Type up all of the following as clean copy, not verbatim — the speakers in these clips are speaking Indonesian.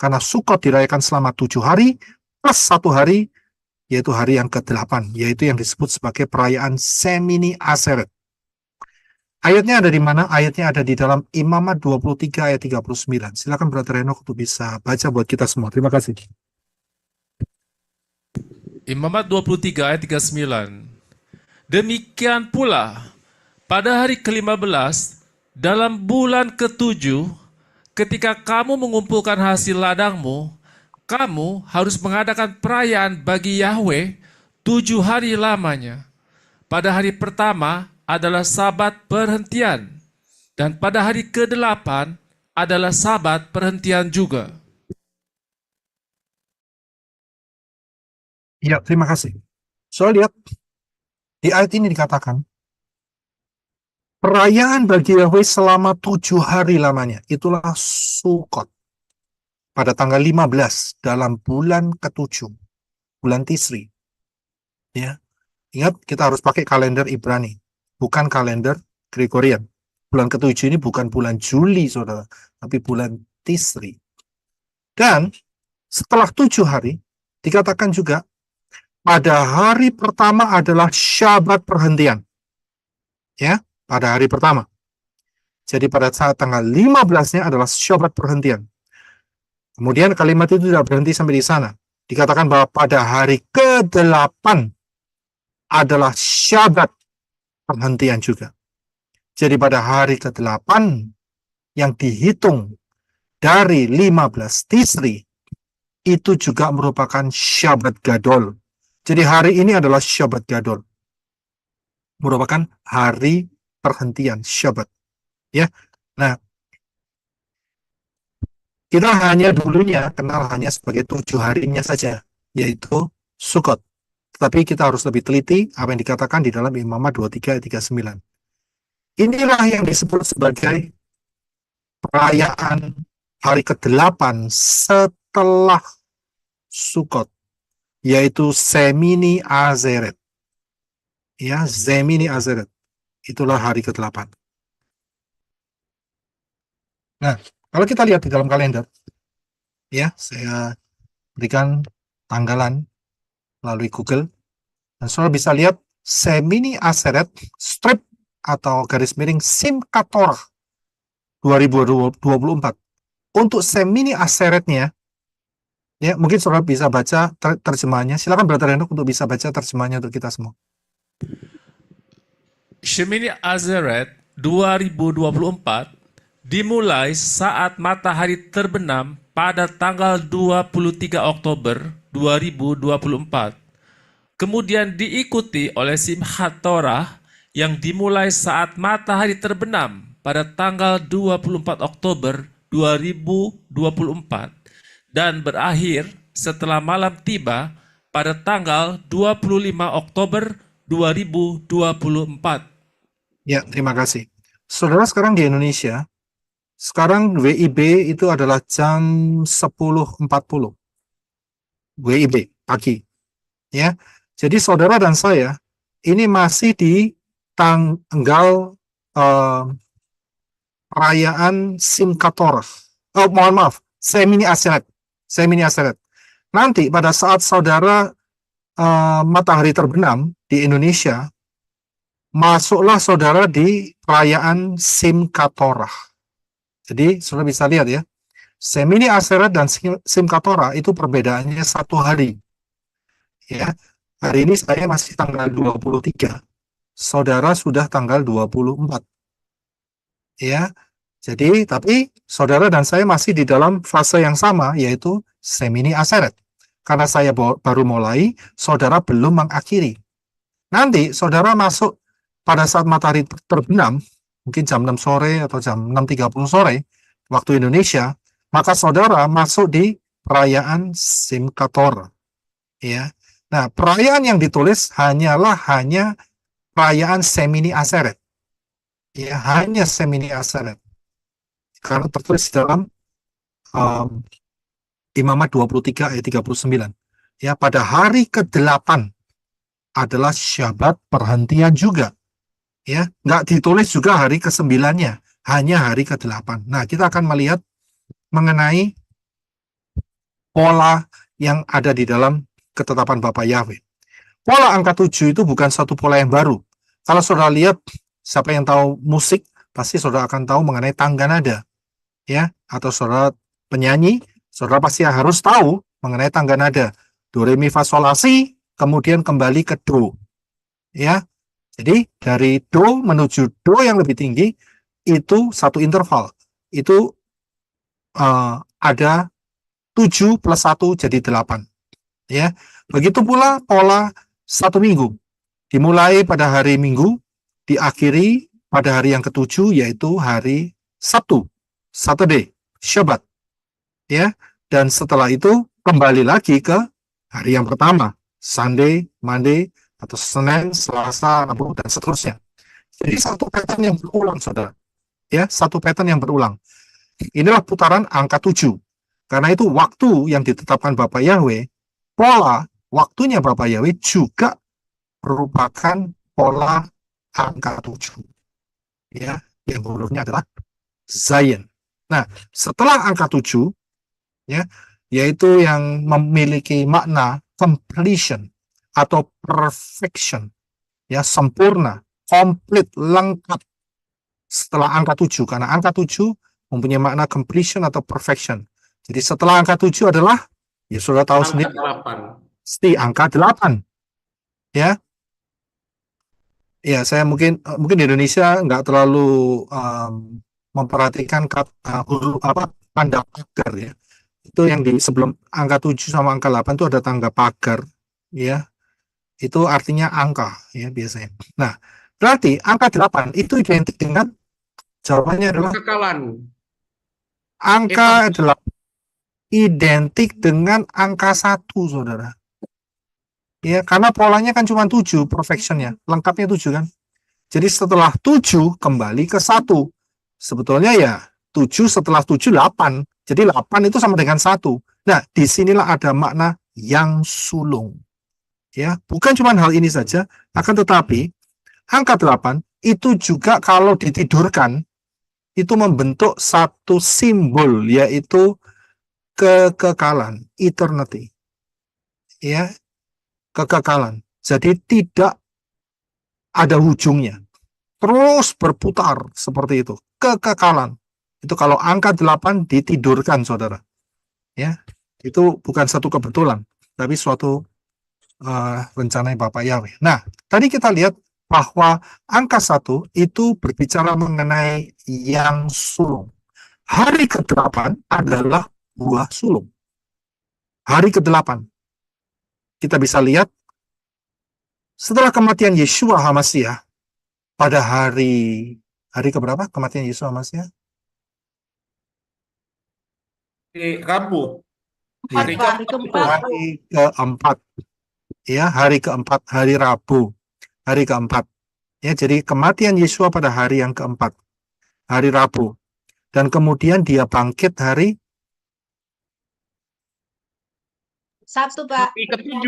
Karena Sukot dirayakan selama 7 hari, plus 1 hari, yaitu hari yang ke-8, yaitu yang disebut sebagai perayaan Shemini Atzeret. Ayatnya ada di mana? Ayatnya ada di dalam Imamat 23 ayat 39. Silakan Brother Henok untuk bisa baca buat kita semua. Terima kasih. Imamat 23 ayat 39. Demikian pula, pada hari ke-15, dalam bulan ke-7, ketika kamu mengumpulkan hasil ladangmu, kamu harus mengadakan perayaan bagi Yahweh 7 hari lamanya. Pada hari pertama adalah Sabat perhentian, dan pada hari ke-8 adalah Sabat perhentian juga. Ya, terima kasih. Soal lihat, di ayat ini dikatakan, perayaan bagi Yahweh selama 7 hari lamanya, itulah Sukot. Pada tanggal 15 dalam bulan ke-7, bulan Tisri. Ya, ingat kita harus pakai kalender Ibrani, bukan kalender Gregorian. Bulan ke-7 ini bukan bulan Juli, saudara, tapi bulan Tisri. Dan setelah 7 hari, dikatakan juga, pada hari pertama adalah Syabat perhentian. Ya, pada hari pertama. Jadi pada saat tanggal 15-nya adalah Syabat perhentian. Kemudian kalimat itu tidak berhenti sampai di sana. Dikatakan bahwa pada hari ke-8 adalah Syabat perhentian juga. Jadi pada hari ke-8 yang dihitung dari 15 Tisri itu juga merupakan Syabat Gadol. Jadi hari ini adalah Syabat Gadol. Merupakan hari perhentian Syabat. Ya. Nah, kita hanya dulunya kenal hanya sebagai 7 harinya saja, yaitu Sukot. Tetapi kita harus lebih teliti apa yang dikatakan di dalam Imamat 23 ayat 39. Inilah yang disebut sebagai perayaan hari ke-8 setelah Sukot, yaitu Shemini Atzeret. Ya, Shemini Atzeret. Itulah hari ke-8. Nah, kalau kita lihat di dalam kalender, ya, saya berikan tanggalan melalui Google, dan saudara bisa lihat Shemini Atzeret strip atau garis miring Simchat Torah 2024. Untuk Shemini Atzeretnya, ya, mungkin saudara bisa baca terjemahannya. Silakan Brother Henok untuk bisa baca terjemahannya untuk kita semua. Shemini Atzeret 2024 dimulai saat matahari terbenam pada tanggal 23 Oktober 2024. Kemudian diikuti oleh Simchat Torah yang dimulai saat matahari terbenam pada tanggal 24 Oktober 2024 dan berakhir setelah malam tiba pada tanggal 25 Oktober 2024. Ya, terima kasih. Saudara, sekarang di Indonesia, sekarang WIB itu adalah jam 10.40. WIB, pagi. Ya, jadi saudara dan saya, ini masih di tanggal perayaan Simchat Torah. Oh, mohon maaf, Shemini Atzeret. Shemini Atzeret. Nanti pada saat saudara matahari terbenam di Indonesia, masuklah saudara di perayaan Simchat Torah. Jadi saudara bisa lihat ya, Shemini Atzeret dan Simchat Torah itu perbedaannya 1 hari. Ya, hari ini saya masih tanggal 23. Saudara sudah tanggal 24. Ya, jadi tapi saudara dan saya masih di dalam fase yang sama, yaitu Shemini Atzeret. Karena saya baru mulai, saudara belum mengakhiri. Nanti saudara masuk pada saat matahari terbenam, mungkin jam 6 sore atau jam 6.30 sore, waktu Indonesia, maka saudara masuk di perayaan Simchat Torah. Ya. Nah, perayaan yang ditulis hanya perayaan Shemini Atzeret. Ya, hanya Shemini Atzeret. Karena tertulis dalam Imamat 23 ayat 39. Ya, pada hari ke-8 adalah Syabat perhentian juga. Ya, nggak ditulis juga hari ke-9-nya, hanya hari ke-8. Nah, kita akan melihat mengenai pola yang ada di dalam ketetapan Bapa Yahweh. Pola angka 7 itu bukan satu pola yang baru. Kalau saudara lihat, siapa yang tahu musik, pasti saudara akan tahu mengenai tangga nada. Ya, atau saudara penyanyi, saudara pasti harus tahu mengenai tangga nada. Do, re, mi, fa, sol, la, si, kemudian kembali ke do. Ya, jadi dari do menuju do yang lebih tinggi, itu satu interval. Itu ada 7 plus 1 jadi 8. Ya, begitu pula pola satu minggu. Dimulai pada hari Minggu, diakhiri pada hari yang ketujuh, yaitu hari Sabtu, Saturday, Shabbat. Ya, dan setelah itu kembali lagi ke hari yang pertama, Sunday, Monday, atau Senin, Selasa, Rabu, dan seterusnya. Jadi satu pattern yang berulang, saudara. Ya, satu pattern yang berulang. Inilah putaran angka 7. Karena itu waktu yang ditetapkan Bapak Yahweh, pola waktunya Bapak Yahweh juga merupakan pola angka 7. Ya, yang hurufnya adalah Zion. Nah, setelah angka 7, ya, yaitu yang memiliki makna completion atau perfection, ya, sempurna, komplit, lengkap. Setelah angka 7, karena angka 7 mempunyai makna completion atau perfection. Jadi setelah angka 7 adalah, ya sudah tahu Angka sendiri, 8. pasti angka 8. Ya, ya saya mungkin di Indonesia nggak terlalu memperhatikan tanda pagar, ya. Itu yang di sebelum angka 7 sama angka 8 itu ada tanda pagar, ya. Itu artinya angka, ya, biasanya. Nah, berarti angka 8 itu identik dengan, jawabannya adalah Kekekalan. angka 8 identik dengan angka 1, saudara. Ya, karena polanya kan cuma 7, perfectionnya, lengkapnya 7 kan. Jadi setelah 7 kembali ke 1. Sebetulnya ya 7 setelah 7 8. Jadi 8 itu sama dengan 1. Nah, disinilah ada makna yang sulung. Ya, bukan cuma hal ini saja, akan tetapi angka 8 itu juga kalau ditidurkan itu membentuk satu simbol, yaitu kekekalan, eternity. Ya, kekekalan. Jadi tidak ada ujungnya. Terus berputar seperti itu. Kekekalan. Itu kalau angka 8 ditidurkan, saudara. Ya, itu bukan satu kebetulan, tapi suatu rencana Bapak Yahweh. Nah, tadi kita lihat bahwa angka 1 itu berbicara mengenai yang sulung. Hari ke-8 adalah buah sulung. Hari ke-8. Kita bisa lihat setelah kematian Yeshua HaMashiach pada hari keberapa kematian Yeshua HaMashiach? Rabu. Hari keempat. Hari keempat. Ya, hari keempat, hari Rabu. Hari keempat. Ya, jadi kematian Yeshua pada hari yang keempat. Hari Rabu. Dan kemudian dia bangkit hari Sabtu, Pak. Hari ke-7.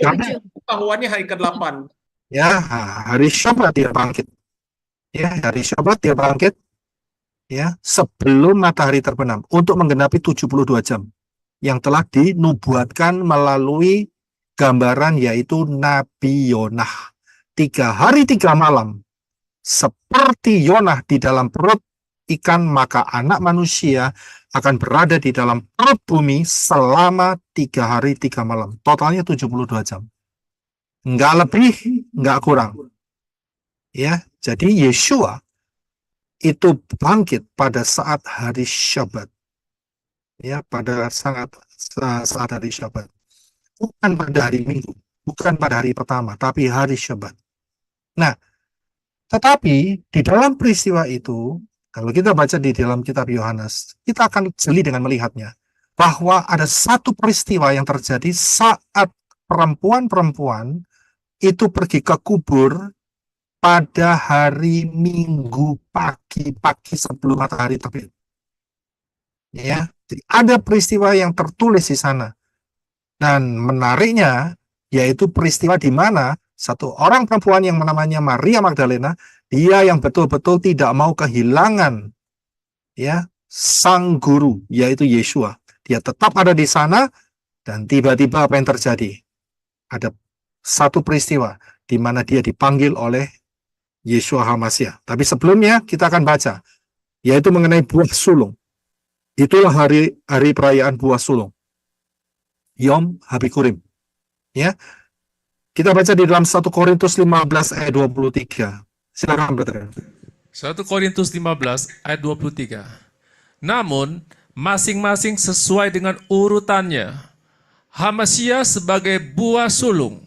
Pengetahuannya hari ke-8. ya, hari Shabbat dia bangkit. Ya, hari Shabbat dia bangkit. Ya, sebelum matahari terbenam untuk menggenapi 72 jam yang telah dinubuatkan melalui gambaran, yaitu Nabi Yonah. 3 hari 3 malam seperti Yonah di dalam perut ikan, maka anak manusia akan berada di dalam perut bumi selama 3 hari 3 malam. Totalnya 72 jam. Enggak lebih, enggak kurang. Ya, jadi Yeshua itu bangkit pada saat hari Shabbat. Ya, pada saat hari Shabbat. Bukan pada hari Minggu, bukan pada hari pertama, tapi hari Shabbat. Nah, tetapi di dalam peristiwa itu, kalau kita baca di dalam kitab Yohanes, kita akan jeli dengan melihatnya bahwa ada satu peristiwa yang terjadi saat perempuan-perempuan itu pergi ke kubur pada hari Minggu pagi sebelum matahari terbit. Ya, jadi ada peristiwa yang tertulis di sana. Dan menariknya, yaitu peristiwa di mana satu orang perempuan yang namanya Maria Magdalena, dia yang betul-betul tidak mau kehilangan, ya, sang guru, yaitu Yeshua. dia tetap ada di sana, dan tiba-tiba apa yang terjadi? Ada satu peristiwa di mana dia dipanggil oleh Yeshua HaMashiach. Tapi sebelumnya kita akan baca, yaitu mengenai buah sulung. Itulah hari perayaan buah sulung, Yom Habikurim. Ya, kita baca di dalam 1 Korintus 15 ayat 23. Silakan, Brother. 1 Korintus 15 ayat 23. Namun, masing-masing sesuai dengan urutannya. Hamashiach sebagai buah sulung.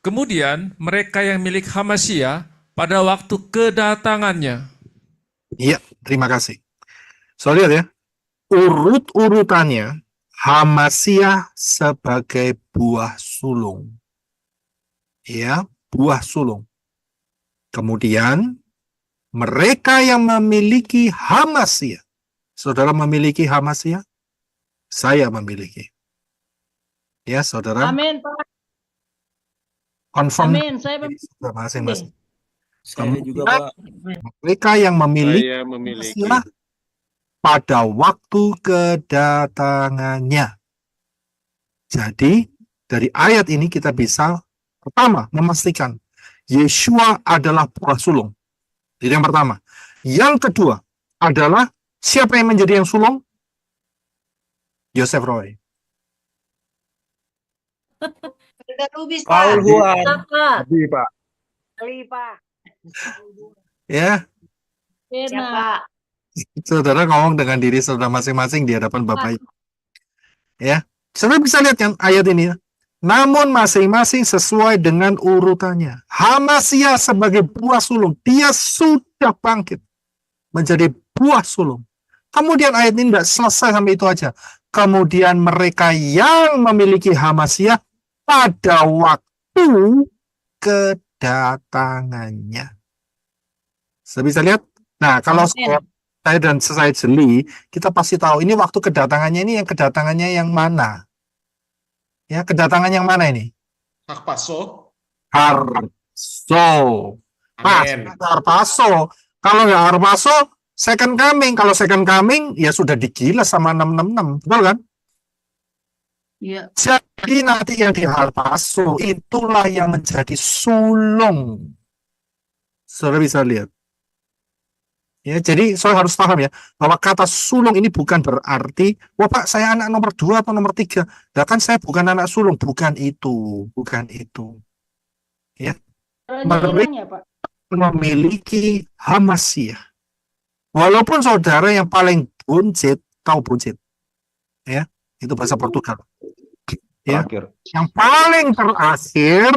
Kemudian, mereka yang milik Hamashiach pada waktu kedatangannya. Iya, terima kasih. So, lihat ya. Urut-urutannya, Hamashiach sebagai buah sulung. Ya, buah sulung. Kemudian, mereka yang memiliki Hamashiach. Saudara memiliki Hamashiach? Saya memiliki. Ya, saudara. Amin, Pak. Confirm Amin. Saya saudara masing-masing. Saya juga, Pak. Mereka yang memiliki Saya memiliki. Hamashiach pada waktu kedatangannya. Jadi, dari ayat ini kita bisa pertama memastikan Yeshua adalah buah sulung. Itu yang pertama. Yang kedua adalah siapa yang menjadi yang sulung? Joseph Roy. Brother Lubis, Paul Pak. Huan. Pak. Jadi, Pak. Ali, Pak. Ya, Siap, Pena. Pak. saudara ngomong dengan diri saudara masing-masing di hadapan Bapak. Ya, saudara bisa lihat kan ayat ini. Namun masing-masing sesuai dengan urutannya. Hamashiach sebagai buah sulung, dia sudah bangkit menjadi buah sulung. Kemudian ayat ini tidak selesai sampai itu aja. Kemudian mereka yang memiliki Hamashiach pada waktu kedatangannya. Saya bisa lihat. Nah, kalau Amin. saya dan saya jeli, kita pasti tahu ini waktu kedatangannya ini yang kedatangannya yang mana? Ya, kedatangan yang mana ini? Hak paso. Harpaso. Amin. Harpaso. Kalau nggak Harpaso, second coming. Kalau second coming, ya sudah digilas sama 666. Betul kan? Iya. Jadi nanti yang di Harpaso, itulah yang menjadi sulung. Saudara bisa lihat. Ya, jadi saya harus paham ya, bahwa kata sulung ini bukan berarti, wah Pak, saya anak nomor 2 atau nomor 3. Nah, kan saya bukan anak sulung. Bukan itu. Bukan itu. Ya. Caranya, Pak. Memiliki Hamashiach. Walaupun saudara yang paling buncit, tahu buncit. Ya, itu bahasa Portugal. Ya. Terakhir. Yang paling terakhir,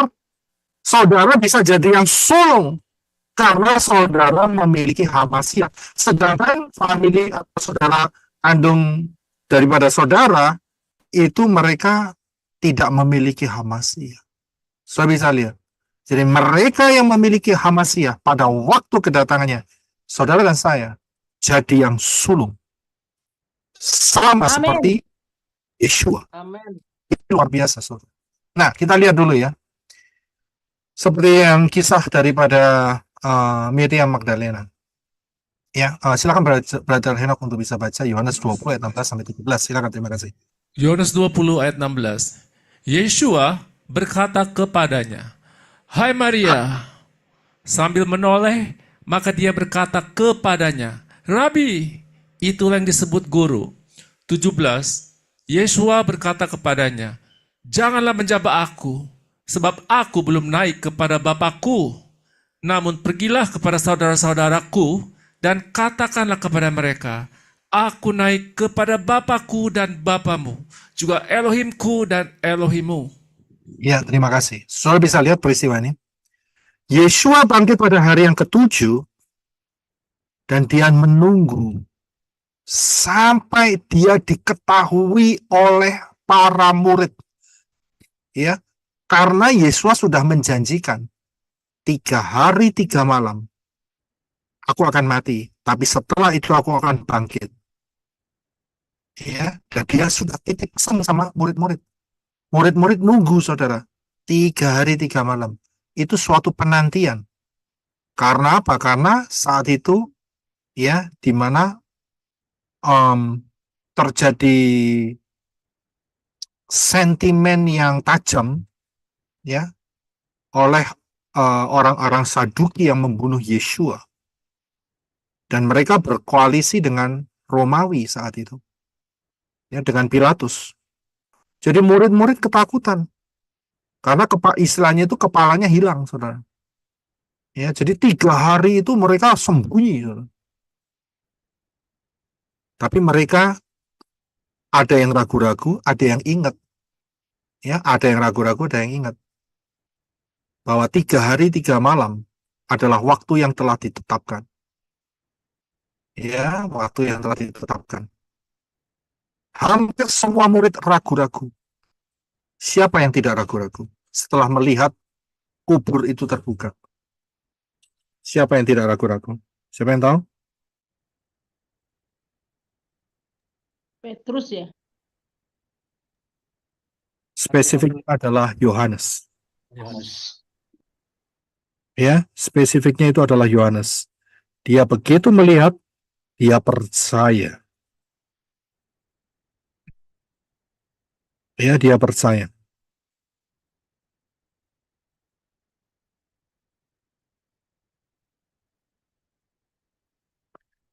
saudara bisa jadi yang sulung. Karena saudara memiliki Hamashiach. Sedangkan famili atau saudara kandung daripada saudara, itu mereka tidak memiliki Hamashiach. Saudara bisa lihat. Jadi mereka yang memiliki Hamashiach pada waktu kedatangannya, saudara dan saya, jadi yang sulung. Sama Amin. seperti Yeshua. Amin. Itu luar biasa, saudara. Nah, kita lihat dulu ya. Seperti yang kisah daripada Miriam Magdalena. Ya, silakan Brother Henok untuk bisa baca Yohanes 20 ayat 16 sampai 17. Silakan, terima kasih. Yohanes 20 ayat 16. Yeshua berkata kepadanya, "Hai Maria." Sambil menoleh, maka dia berkata kepadanya, "Rabi." Itulah yang disebut guru. 17. Yeshua berkata kepadanya, "Janganlah menjabak aku, sebab aku belum naik kepada Bapakku. Namun pergilah kepada saudara-saudaraku dan katakanlah kepada mereka, aku naik kepada Bapakku dan Bapamu, juga Elohimku dan Elohimu." Ya, terima kasih. Saudara bisa lihat peristiwa ini. Yeshua bangkit pada hari yang ke-7 dan dia menunggu sampai dia diketahui oleh para murid. Ya, karena Yesus sudah menjanjikan 3 hari 3 malam aku akan mati, tapi setelah itu aku akan bangkit. Ya, dan dia sudah titip pesan sama murid-murid. Murid-murid nunggu, saudara. 3 hari 3 malam. Itu suatu penantian. Karena apa? Karena saat itu, ya, di mana terjadi sentimen yang tajam ya oleh orang-orang Saduki yang membunuh Yeshua, dan mereka berkoalisi dengan Romawi saat itu, ya, dengan Pilatus. Jadi murid-murid ketakutan karena istilahnya itu kepalanya hilang, saudara. Ya, jadi 3 hari itu mereka sembunyi, saudara. Tapi mereka ada yang ragu-ragu, ada yang ingat. Ya, ada yang ragu-ragu, ada yang ingat bahwa 3 hari 3 malam adalah waktu yang telah ditetapkan. Ya, waktu yang telah ditetapkan. Hampir semua murid ragu-ragu. Siapa yang tidak ragu-ragu setelah melihat kubur itu terbuka? Siapa yang tidak ragu-ragu? Siapa yang tahu? Petrus ya. Spesifik adalah Yohanes. Ya, spesifiknya itu adalah Yohanes. Dia begitu melihat, dia percaya. Ya, dia percaya.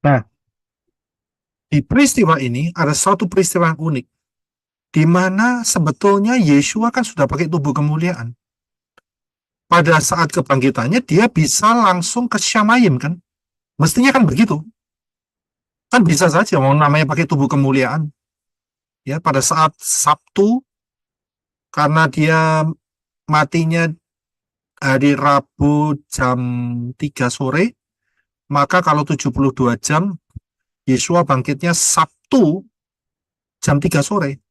Nah, di peristiwa ini ada satu peristiwa yang unik, di mana sebetulnya Yeshua kan sudah pakai tubuh kemuliaan. Pada saat kebangkitannya, dia bisa langsung ke Syamayim, kan? Mestinya kan begitu. Kan bisa saja, mau namanya pakai tubuh kemuliaan. Ya, pada saat Sabtu, karena dia matinya hari Rabu jam 3 sore, maka kalau 72 jam, Yeshua bangkitnya Sabtu jam 3 sore,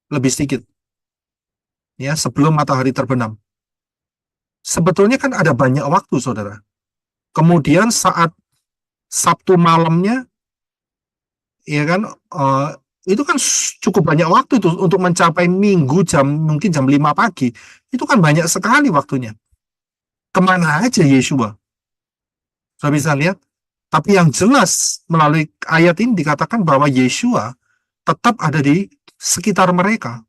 lebih sedikit. Ya, sebelum matahari terbenam. Sebetulnya kan ada banyak waktu, saudara. Kemudian saat Sabtu malamnya, ya kan, itu kan cukup banyak waktu itu untuk mencapai Minggu mungkin jam 5 pagi. Itu kan banyak sekali waktunya. Kemana aja Yeshua? Sudah bisa lihat? Tapi yang jelas melalui ayat ini dikatakan bahwa Yeshua tetap ada di sekitar mereka.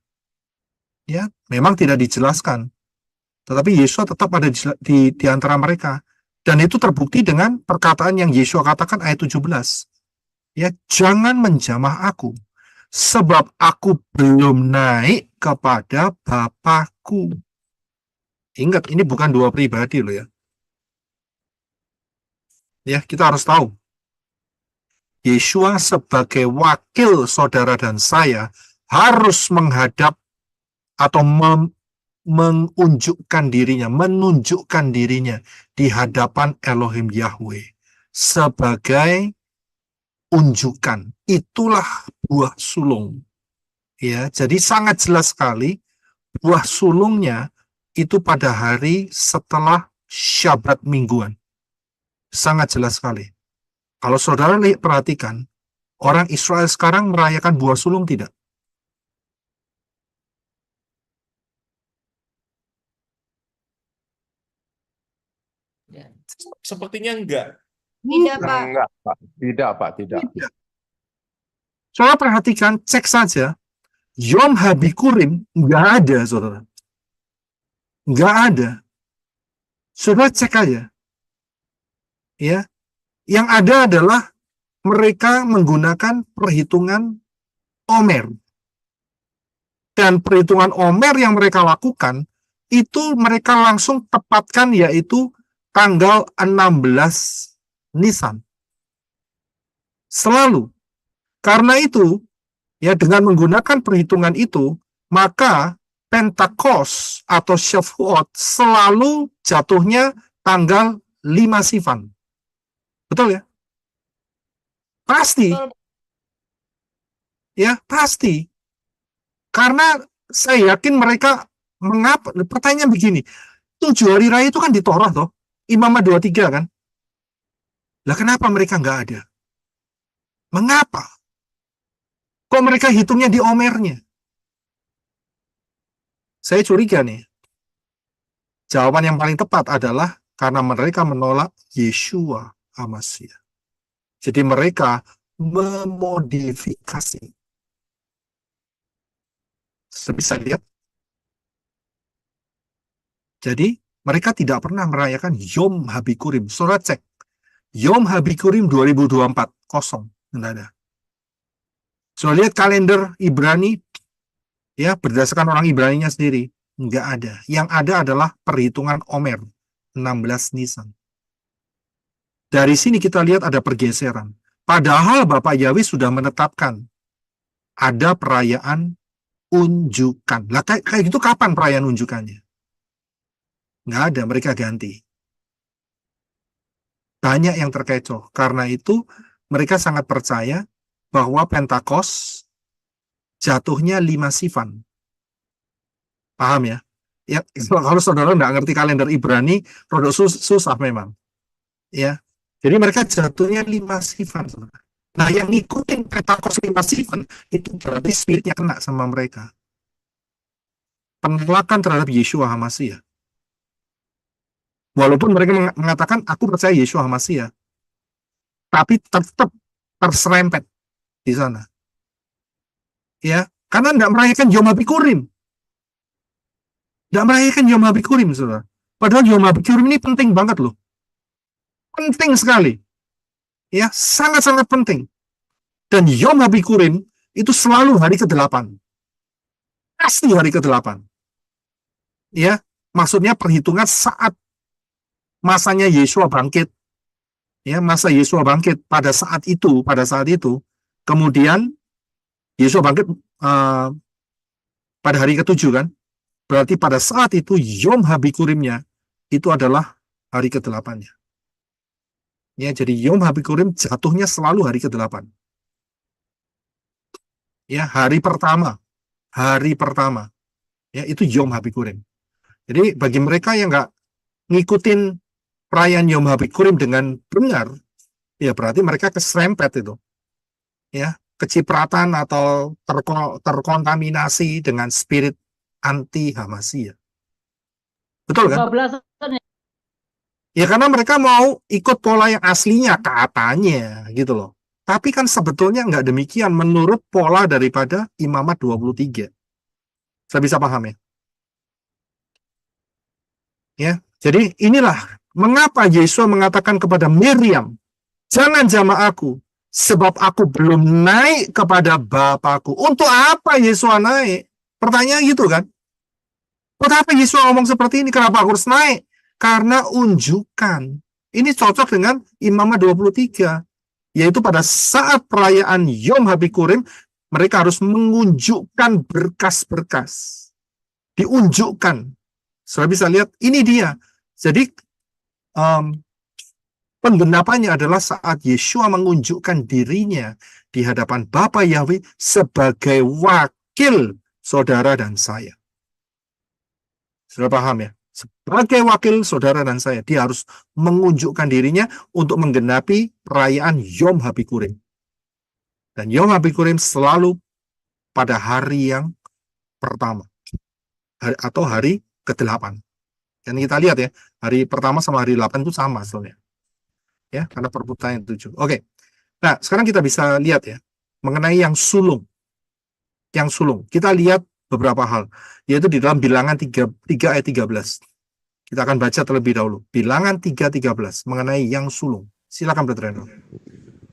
Ya, memang tidak dijelaskan. Tetapi Yeshua tetap ada di antara mereka. Dan itu terbukti dengan perkataan yang Yeshua katakan ayat 17. Ya, jangan menjamah aku, sebab aku belum naik kepada Bapakku. Ingat, ini bukan dua pribadi loh ya. Ya, kita harus tahu. Yeshua sebagai wakil saudara dan saya harus menghadap atau menunjukkan dirinya di hadapan Elohim Yahweh sebagai unjukan. Itulah buah sulung. Ya, jadi sangat jelas sekali buah sulungnya itu pada hari setelah Syabat mingguan. Sangat jelas sekali. Kalau saudara perhatikan, orang Israel sekarang merayakan buah sulung tidak? Sepertinya enggak. Tidak, Pak. Enggak, Pak. Tidak, Pak. Tidak. Tidak. Saudara perhatikan, cek saja, Yom Habikurim nggak ada, saudara. Nggak ada. Saudara cek aja. Ya, yang ada adalah mereka menggunakan perhitungan Omer. Dan perhitungan Omer yang mereka lakukan, itu mereka langsung tepatkan yaitu tanggal 16 Nisan. Selalu. Karena itu, ya dengan menggunakan perhitungan itu, maka Pentakos atau Shavuot selalu jatuhnya tanggal 5 Sivan. Betul ya? Pasti. Betul. Ya, pasti. Karena saya yakin mereka mengapa, pertanyaan begini, 7 hari raya itu kan di Torah toh, Imamat 23 kan? Lah kenapa mereka nggak ada? Mengapa? Kok mereka hitungnya di Omernya? Saya curiga nih. Jawaban yang paling tepat adalah karena mereka menolak Yeshua HaMashiach. Jadi mereka memodifikasi Saya bisa lihat. Jadi mereka tidak pernah merayakan Yom Habikurim. Saudara cek. Yom Habikurim 2024 kosong, tidak ada. Saudara lihat kalender Ibrani, ya berdasarkan orang Ibraninya sendiri, nggak ada. Yang ada adalah perhitungan Omer 16 Nisan. Dari sini kita lihat ada pergeseran. Padahal Bapak Yahweh sudah menetapkan ada perayaan unjukan. Lah kayak gitu kapan perayaan unjukannya? Nggak ada, mereka ganti. Banyak yang terkecoh. Karena itu mereka sangat percaya bahwa Pentakos jatuhnya 5 Sivan. Paham ya? Ya, kalau saudara nggak ngerti kalender Ibrani, rodok susah memang. Ya, jadi mereka jatuhnya 5 Sivan. Saudara. Nah, yang ngikutin Pentakos 5 Sivan itu berarti spiritnya kena sama mereka. Penolakan terhadap Yeshua HaMashiach. Walaupun mereka mengatakan aku percaya Yeshua HaMashiach, tapi tetap terserempet di sana. Ya, karena tidak merayakan Yom Habikurim. Tidak merayakan Yom Habikurim, saudara. Padahal Yom Habikurim ini penting banget loh. Penting sekali. Ya, sangat-sangat penting. Dan Yom Habikurim itu selalu hari ke-8. Pasti hari ke-8. Ya, maksudnya perhitungan saat masanya Yeshua bangkit. Ya, masa Yeshua bangkit pada saat itu, kemudian Yeshua bangkit pada hari ke-7 kan? Berarti pada saat itu Yom Habikurimnya itu adalah hari ke-8-nya. Ya, jadi Yom Habikurim jatuhnya selalu hari ke-8. Ya, hari pertama. Ya, itu Yom Habikurim. Jadi bagi mereka yang nggak ngikutin perayaan Yom Habikurim dengan benar, ya berarti mereka keserempet itu. Ya, kecipratan atau terkontaminasi dengan spirit anti HaMashiach. Betul kan? 15-an ya. Ya karena mereka mau ikut pola yang aslinya katanya gitu loh. Tapi kan sebetulnya nggak demikian menurut pola daripada Imamat 23. Saya bisa paham ya? Ya, jadi inilah mengapa Yeshua mengatakan kepada Miriam, jangan jamah aku, sebab aku belum naik kepada Bapakku. Untuk apa Yeshua naik? Pertanyaan gitu kan? Untuk apa Yeshua ngomong seperti ini? Kenapa aku harus naik? Karena unjukan. Ini cocok dengan Imamat 23. Yaitu pada saat perayaan Yom Habikurim, mereka harus mengunjukkan berkas-berkas. Diunjukkan. Saudara bisa lihat, ini dia. Jadi, penggenapannya adalah saat Yeshua mengunjukkan dirinya di hadapan Bapa Yahweh sebagai wakil saudara dan saya. Sudah paham ya? Sebagai wakil saudara dan saya, dia harus mengunjukkan dirinya untuk menggenapi perayaan Yom Habikurim. Dan Yom Habikurim selalu pada hari yang pertama. Atau hari ke-8. Dan kita lihat ya, hari pertama sama hari 8 itu sama sebenarnya. Ya, karena perputaran 7. Oke. Nah, sekarang kita bisa lihat ya, mengenai yang sulung. Yang sulung. Kita lihat beberapa hal, yaitu di dalam Bilangan 3 ayat 13. Kita akan baca terlebih dahulu. Bilangan 3:13 mengenai yang sulung. Silakan Brother Reno.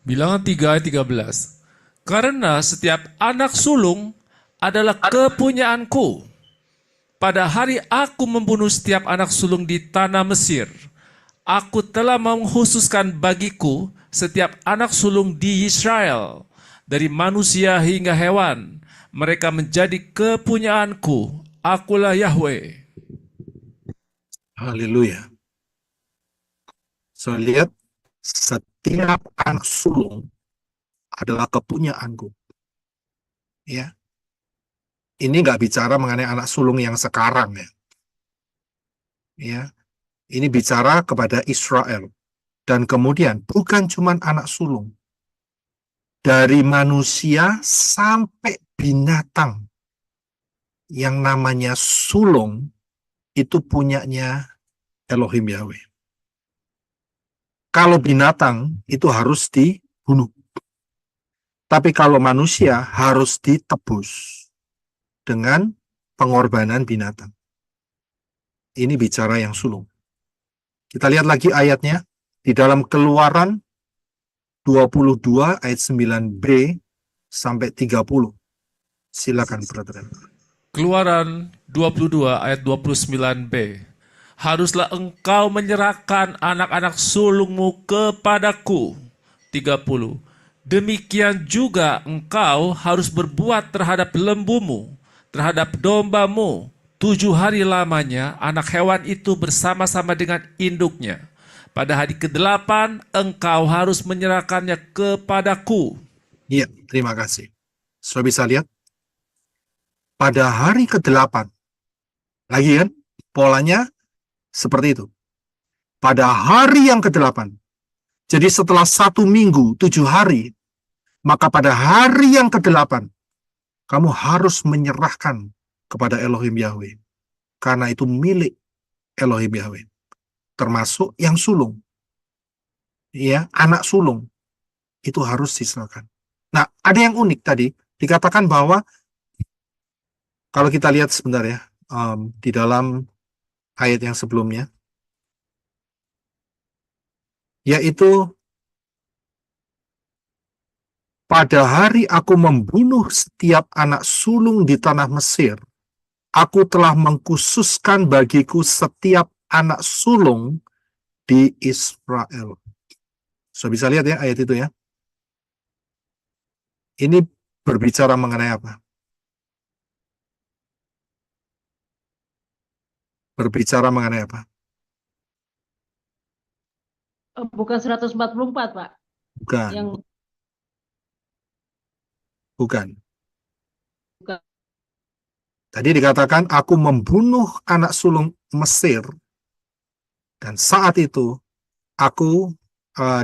Bilangan 3 ayat 13. Karena setiap anak sulung adalah kepunyaanku. Pada hari aku membunuh setiap anak sulung di tanah Mesir, aku telah mengkhususkan bagiku setiap anak sulung di Israel, dari manusia hingga hewan. Mereka menjadi kepunyaanku. Akulah Yahweh. Haleluya. So, lihat, setiap anak sulung adalah kepunyaanku. Ya. Ini nggak bicara mengenai anak sulung yang sekarang ya. Ya. Ini bicara kepada Israel. Dan kemudian bukan cuma anak sulung. Dari manusia sampai binatang yang namanya sulung itu punyanya Elohim Yahweh. Kalau binatang itu harus dibunuh. Tapi kalau manusia harus ditebus dengan pengorbanan binatang. Ini bicara yang sulung. Kita lihat lagi ayatnya di dalam Keluaran 22 ayat 9b sampai 30. Silakan, Brother. Keluaran 22 ayat 29b. Haruslah engkau menyerahkan anak-anak sulungmu kepadaku. 30. Demikian juga engkau harus berbuat terhadap lembumu, terhadap dombamu. 7 hari lamanya anak hewan itu bersama-sama dengan induknya. Pada hari ke-8 engkau harus menyerahkannya kepadaku. Iya, terima kasih. Sudah bisa lihat? Pada hari ke-8. Lagi kan? Polanya seperti itu. Pada hari yang ke-8. Jadi setelah 1 minggu, 7 hari, maka pada hari yang ke-8, kamu harus menyerahkan kepada Elohim Yahweh. Karena itu milik Elohim Yahweh. Termasuk yang sulung. Ya, anak sulung. Itu harus diserahkan. Nah, ada yang unik tadi. Dikatakan bahwa, kalau kita lihat sebentar ya, di dalam ayat yang sebelumnya, yaitu, pada hari aku membunuh setiap anak sulung di tanah Mesir, aku telah mengkhususkan bagiku setiap anak sulung di Israel. So, bisa lihat ya ayat itu ya. Ini berbicara mengenai apa? Berbicara mengenai apa? Bukan 144, Pak. Bukan, Yang bukan. bukan. Tadi dikatakan aku membunuh anak sulung Mesir, dan saat itu aku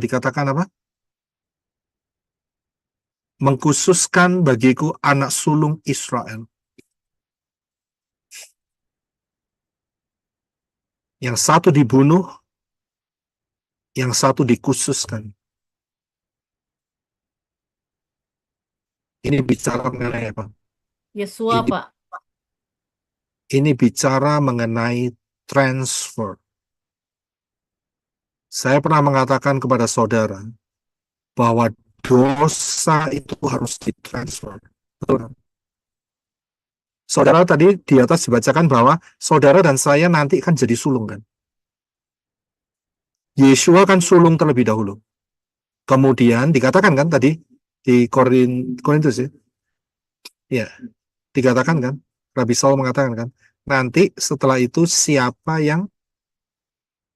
dikatakan apa? Mengkhususkan bagiku anak sulung Israel. Yang satu dibunuh, yang satu dikhususkan. Ini bicara mengenai apa? Yesua, Ini- Pak. Ini bicara mengenai transfer. Saya pernah mengatakan kepada saudara bahwa dosa itu harus ditransfer. Betul kan? Saudara tadi di atas dibacakan bahwa saudara dan saya nanti kan jadi sulung kan. Yesua kan sulung terlebih dahulu. Kemudian dikatakan kan tadi di Korintus ya. Ya, dikatakan kan, Rabi Saul mengatakan kan, nanti setelah itu siapa yang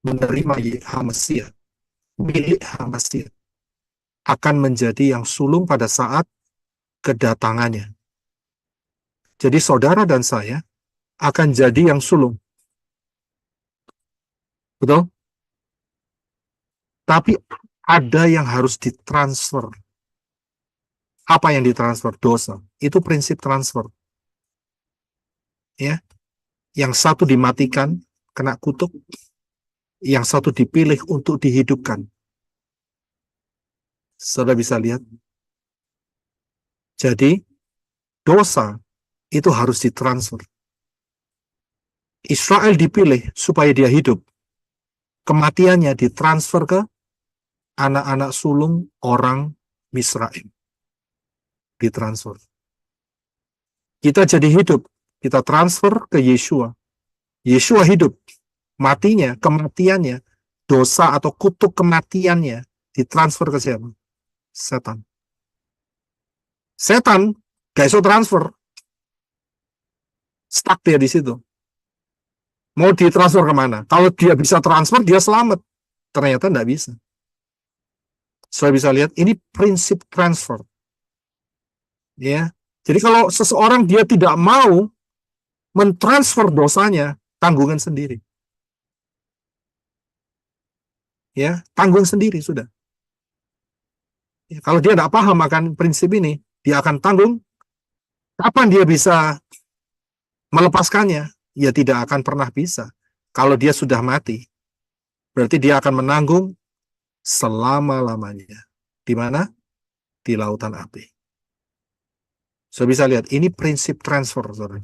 menerima Hamasiah, milik Hamasiah, akan menjadi yang sulung pada saat kedatangannya. Jadi saudara dan saya akan jadi yang sulung. Betul? Tapi ada yang harus ditransfer. Apa yang ditransfer? Dosa. Itu prinsip transfer. Ya. Yang satu dimatikan, kena kutuk. Yang satu dipilih untuk dihidupkan. Saudara bisa lihat. Jadi, dosa itu harus ditransfer. Israel dipilih supaya dia hidup. Kematiannya ditransfer ke anak-anak sulung orang Misraim. Ditransfer. Kita jadi hidup. Kita transfer ke Yesua. Yesua hidup. Matinya, kematiannya, dosa atau kutuk kematiannya ditransfer ke siapa? Setan. Setan gak iso transfer. Stuck dia di situ. Mau ditransfer kemana? Kalau dia bisa transfer, dia selamat. Ternyata tidak bisa. Saya bisa lihat, ini prinsip transfer. Ya. Jadi kalau seseorang dia tidak mau mentransfer dosanya, tanggungan sendiri. Ya, tanggung sendiri sudah. Ya, kalau dia tidak paham akan prinsip ini, dia akan tanggung. Kapan dia bisa melepaskannya? Ya tidak akan pernah bisa. Kalau dia sudah mati, berarti dia akan menanggung selama-lamanya. Di mana? Di lautan api. So bisa lihat, ini prinsip transfer, saudara.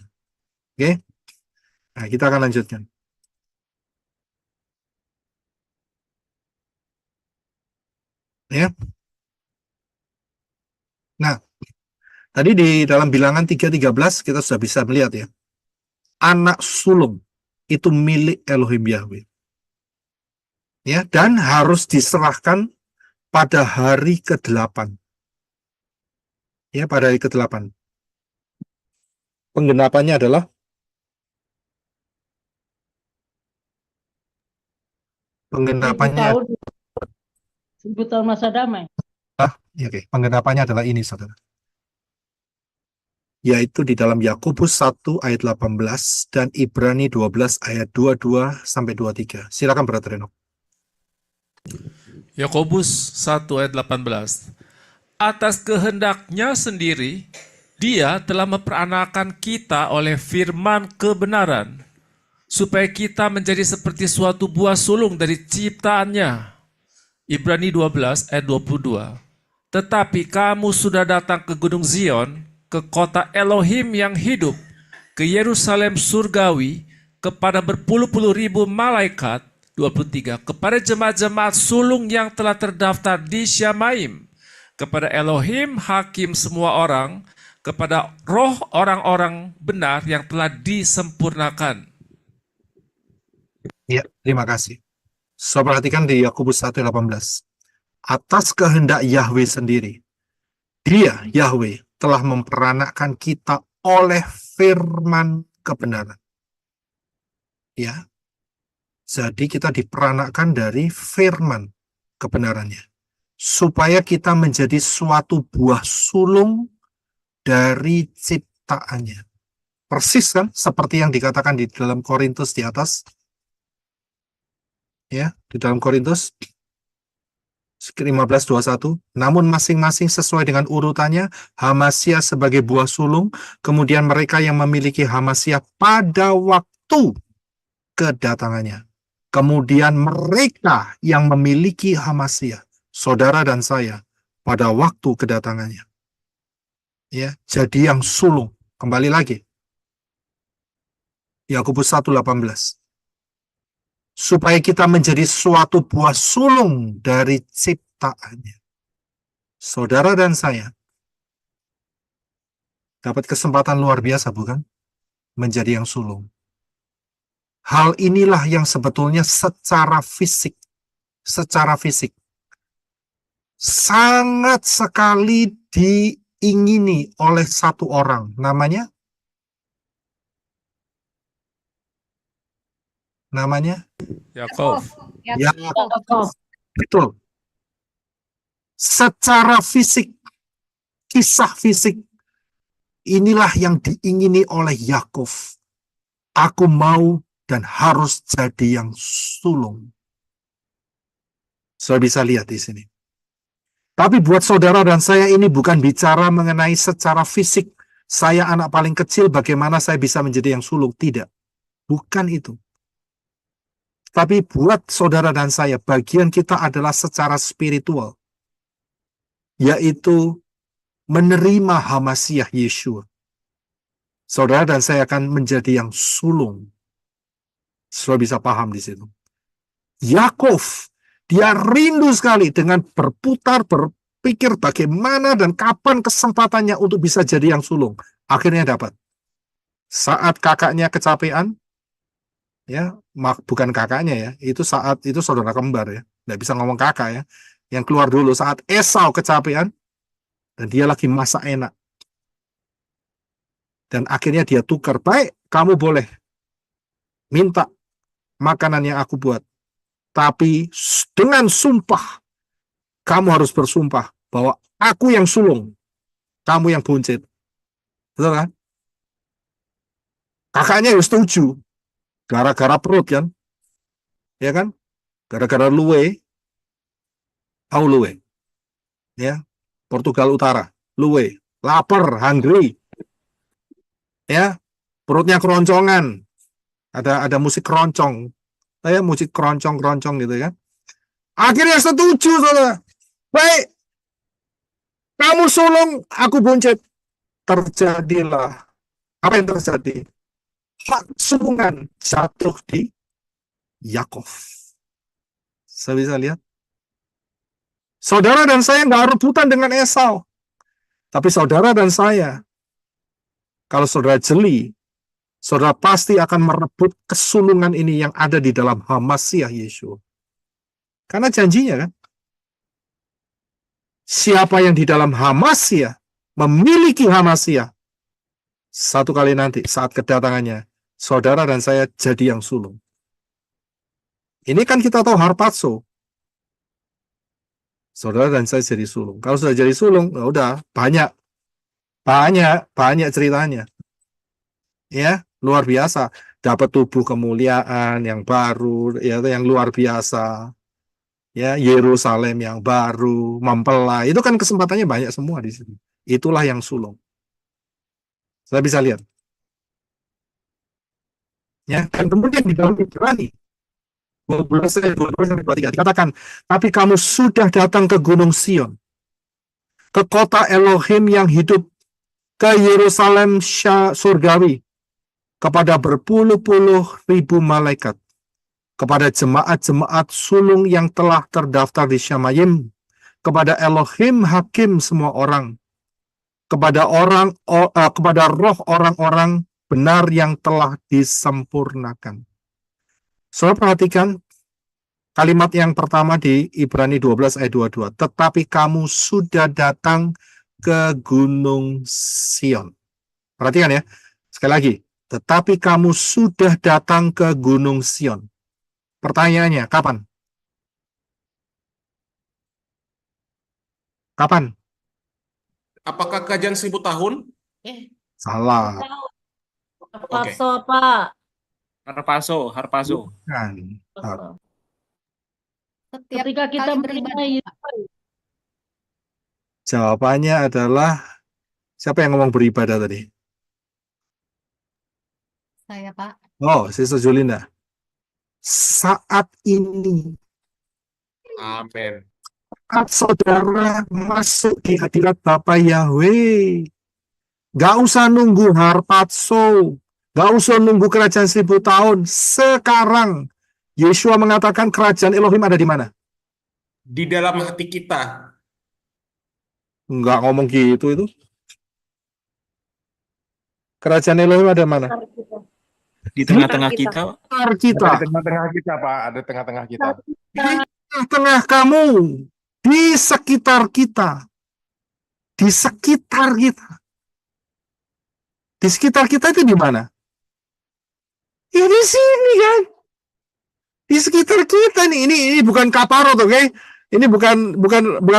Oke. Nah, kita akan lanjutkan. Ya. Nah, tadi di dalam bilangan 3:13 kita sudah bisa melihat ya. Anak sulung itu milik Elohim Yahweh. Ya, dan harus diserahkan pada hari ke-8. Ya, pada hari ke-8. Penggenapannya adalah 1000 tahun, 1000 tahun masa damai. ya, oke. Penggenapannya adalah ini, saudara. Yaitu di dalam Yakobus 1 ayat 18 dan Ibrani 12 ayat 22 sampai 23. Silakan Brother Renok. Yakobus 1 ayat 18. Atas kehendaknya sendiri, dia telah memperanakan kita oleh firman kebenaran, supaya kita menjadi seperti suatu buah sulung dari ciptaannya. Ibrani 12 ayat 22. Tetapi kamu sudah datang ke Gunung Zion, ke kota Elohim yang hidup, ke Yerusalem surgawi, kepada berpuluh-puluh ribu malaikat, 23, kepada jemaat-jemaat sulung yang telah terdaftar di Syamaim, kepada Elohim hakim semua orang, kepada roh orang-orang benar yang telah disempurnakan. Ya, terima kasih. So, perhatikan di Yakobus 1:18. Atas kehendak Yahweh sendiri, dia, Yahweh, telah memperanakkan kita oleh firman kebenaran. Ya, jadi kita diperanakkan dari firman kebenarannya, supaya kita menjadi suatu buah sulung dari ciptaannya. Persis kan, seperti yang dikatakan di dalam Korintus di atas. Ya, di dalam Korintus 15:21, namun masing-masing sesuai dengan urutannya, Hamasiah sebagai buah sulung, kemudian mereka yang memiliki Hamasiah pada waktu kedatangannya, kemudian mereka yang memiliki Hamasiah, saudara dan saya, pada waktu kedatangannya. Ya, jadi yang sulung. Kembali lagi, Yakobus 1:18. Supaya kita menjadi suatu buah sulung dari ciptaannya. Saudara dan saya dapat kesempatan luar biasa, bukan? Menjadi yang sulung. Hal inilah yang sebetulnya secara fisik sangat sekali diingini oleh satu orang. Namanya Yakov. Yakov. Betul. Secara fisik, kisah fisik, inilah yang diingini oleh Yakov. Aku mau dan harus jadi yang sulung. Saudara bisa lihat di sini. Tapi buat saudara dan saya ini bukan bicara mengenai secara fisik. Saya anak paling kecil, bagaimana saya bisa menjadi yang sulung? Tidak. Bukan itu. Tapi buat saudara dan saya, bagian kita adalah secara spiritual. Yaitu menerima Hamasiah Yeshua. Saudara dan saya akan menjadi yang sulung. Saudara bisa paham di situ. Yakov, dia rindu sekali dengan berpikir bagaimana dan kapan kesempatannya untuk bisa jadi yang sulung. Akhirnya dapat. Saat kakaknya kecapean, ya, bukan kakaknya ya, itu saat itu saudara kembar ya, nggak bisa ngomong kakak ya. Yang keluar dulu saat Esau kecapean dan dia lagi masak enak. Dan akhirnya dia tukar, baik, kamu boleh minta makanan yang aku buat. Tapi dengan sumpah, kamu harus bersumpah bahwa aku yang sulung, kamu yang buncit. Betul kan? Kakaknya ya setuju. Gara-gara perut kan? Ya kan? Gara-gara luwe. Tahu luwe? Ya, Portugal Utara. Luwe. Lapar, hungry. Ya, perutnya keroncongan. Ada musik keroncong. Ya, musik keroncong-keroncong gitu kan. Akhirnya setuju, saudara. Baik, kamu sulung, aku buncit. Terjadilah. Apa yang terjadi? hak sulungan jatuh di Yakov. Saya bisa lihat. Saudara dan saya nggak rebutan dengan Esau. Tapi saudara dan saya, kalau saudara jeli, saudara pasti akan merebut kesulungan ini yang ada di dalam Hamasiah Yeshua. Karena janjinya kan, siapa yang di dalam Hamasiah, memiliki Hamasiah, satu kali nanti saat kedatangannya, saudara dan saya jadi yang sulung. Ini kan kita tahu harpazo. Saudara dan saya jadi sulung. Kalau sudah jadi sulung, ya udah banyak ceritanya. Ya, luar biasa. Dapat tubuh kemuliaan yang baru, ya yang luar biasa. Ya, Yerusalem yang baru, mempelai. Itu kan kesempatannya banyak semua di sini. Itulah yang sulung. Saya bisa lihat. Ya, dan kemudian di dalam Ibrani 12 ayat 22-23 dikatakan, tapi kamu sudah datang ke Gunung Sion, ke kota Elohim yang hidup, ke Yerusalem surgawi, kepada berpuluh-puluh ribu malaikat, kepada jemaat-jemaat sulung yang telah terdaftar di Syamayim, kepada Elohim hakim semua orang, kepada roh orang-orang benar yang telah disempurnakan. Saudara perhatikan kalimat yang pertama di Ibrani 12 ayat 22. Tetapi kamu sudah datang ke Gunung Sion. Perhatikan ya. Sekali lagi. Tetapi kamu sudah datang ke Gunung Sion. Pertanyaannya, kapan? Kapan? Apakah kajian 1000 tahun? Salah. Paso, Pak. Harpazo. Kan. Setiap Ketika kita kali menerima beribadah. Yesus, Jawabannya adalah, siapa yang ngomong beribadah tadi? Saya, Pak. Oh, Sister Julinda. Saat ini, Amin. saat saudara masuk di hadirat Bapa Yahweh, gak usah nunggu harpazo, gak usah nunggu kerajaan 1000 tahun. Sekarang, Yeshua mengatakan kerajaan Elohim ada di mana? Di dalam hati kita. Enggak ngomong gitu itu. Kerajaan Elohim ada mana? Di tengah-tengah kita. Sekitar Ada kita. di tengah-tengah kita, Pak. Ada di tengah-tengah kita. Di tengah-tengah kamu. Di sekitar kita. Di sekitar kita. Di sekitar kita itu di mana? Ya di sini kan. Di sekitar kita nih. Ini bukan kaparot, oke? Ini bukan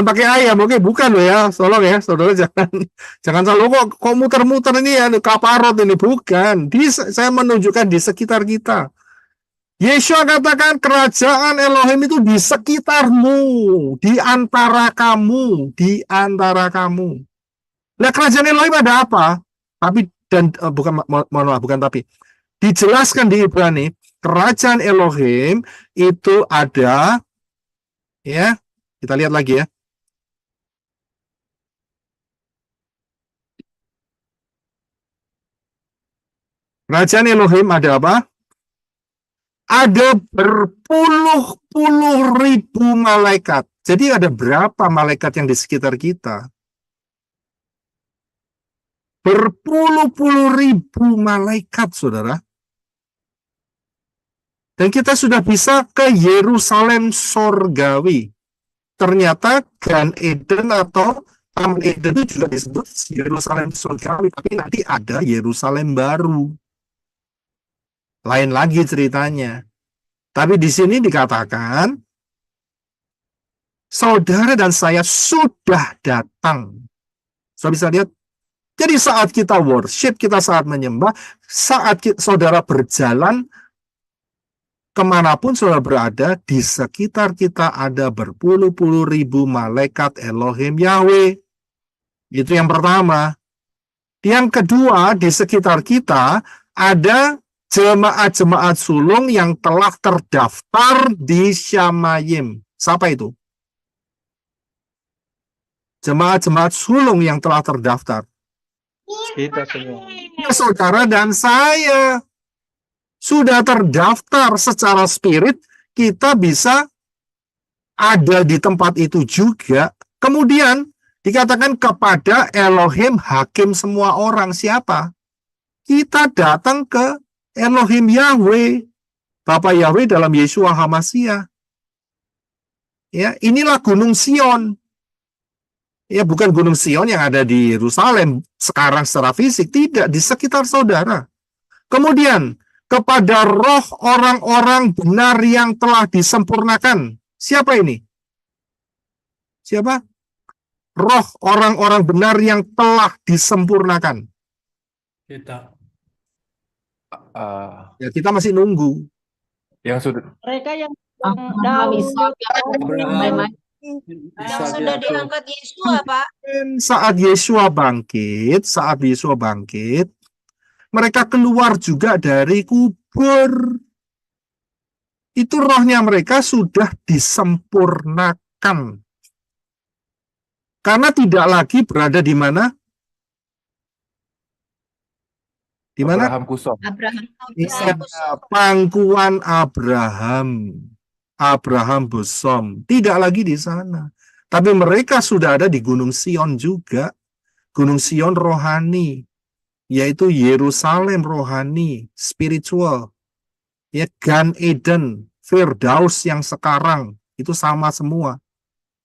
pakai ayam, oke? Bukan loh ya. Tolong ya, saudara jangan selalu kok muter-muter ini ya kaparot ini, bukan. Saya menunjukkan di sekitar kita. Yeshua katakan kerajaan Elohim itu di sekitarmu, di antara kamu, di antara kamu. Nah, kerajaan Elohim ada apa? Tapi bukan tapi. Dijelaskan di Ibrani, kerajaan Elohim itu ada, ya, kita lihat lagi ya. Kerajaan Elohim ada apa? Ada berpuluh-puluh ribu malaikat. Jadi ada berapa malaikat yang di sekitar kita? Berpuluh-puluh ribu malaikat, saudara. Dan kita sudah bisa ke Yerusalem sorgawi. Ternyata Gan Eden atau Taman Eden itu juga disebut Yerusalem sorgawi. Tapi nanti ada Yerusalem baru. Lain lagi ceritanya. Tapi di sini dikatakan, saudara dan saya sudah datang. Saudara bisa lihat. Jadi saat kita worship, kita saat menyembah, saat saudara berjalan, kemanapun saudara berada, di sekitar kita ada berpuluh-puluh ribu malaikat Elohim Yahweh. Itu yang pertama. Yang kedua, di sekitar kita ada jemaat-jemaat sulung yang telah terdaftar di Syamayim. Siapa itu? Jemaat-jemaat sulung yang telah terdaftar. Kita semua. Ya, saudara dan saya. sudah terdaftar secara spirit, kita bisa ada di tempat itu juga. Kemudian dikatakan kepada Elohim hakim semua orang. Siapa? Kita datang ke Elohim Yahweh, Bapa Yahweh dalam Yeshua HaMashiach. Ya, inilah Gunung Sion. Ya, bukan Gunung Sion yang ada di Yerusalem sekarang secara fisik, tidak, di sekitar saudara. Kemudian kepada roh orang-orang benar yang telah disempurnakan. Siapa ini? Siapa? Roh orang-orang benar yang telah disempurnakan. Kita. Ya, kita masih nunggu. Yang sudah Mereka yang Abraham, Ishak, Abraham, yang sudah diangkat Yesua, Pak. Saat Yesua bangkit, mereka keluar juga dari kubur. Itu rohnya mereka sudah disempurnakan. Karena tidak lagi berada di mana? Di mana? Abraham Kusom. Abraham. Iya, pangkuan Abraham. Abraham Bosom. Tidak lagi di sana. Tapi mereka sudah ada di Gunung Sion juga. Gunung Sion rohani. Yaitu Yerusalem rohani. Spiritual. Ya, Gan Eden. Firdaus yang sekarang. Itu sama semua.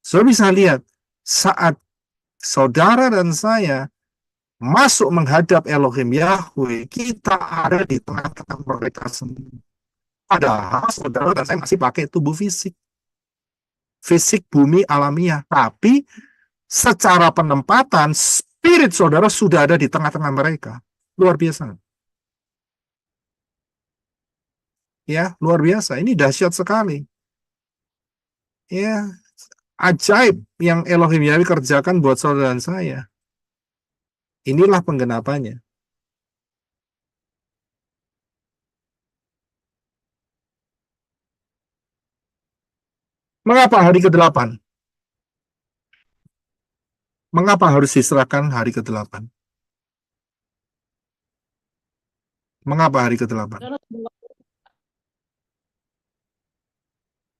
Saudara bisa lihat. Saat saudara dan saya masuk menghadap Elohim Yahweh, kita ada di tengah-tengah mereka semua. Padahal saudara dan saya masih pakai tubuh fisik. Fisik bumi alamiah. Tapi secara penempatan, spirit saudara sudah ada di tengah-tengah mereka. Luar biasa. Ya, luar biasa. Ini dahsyat sekali. Ya, ajaib yang Elohim Yahweh kerjakan buat saudara dan saya. Inilah penggenapannya. Mengapa hari ke-8? Mengapa harus diserahkan hari ke-8? Mengapa hari ke-8? karena semua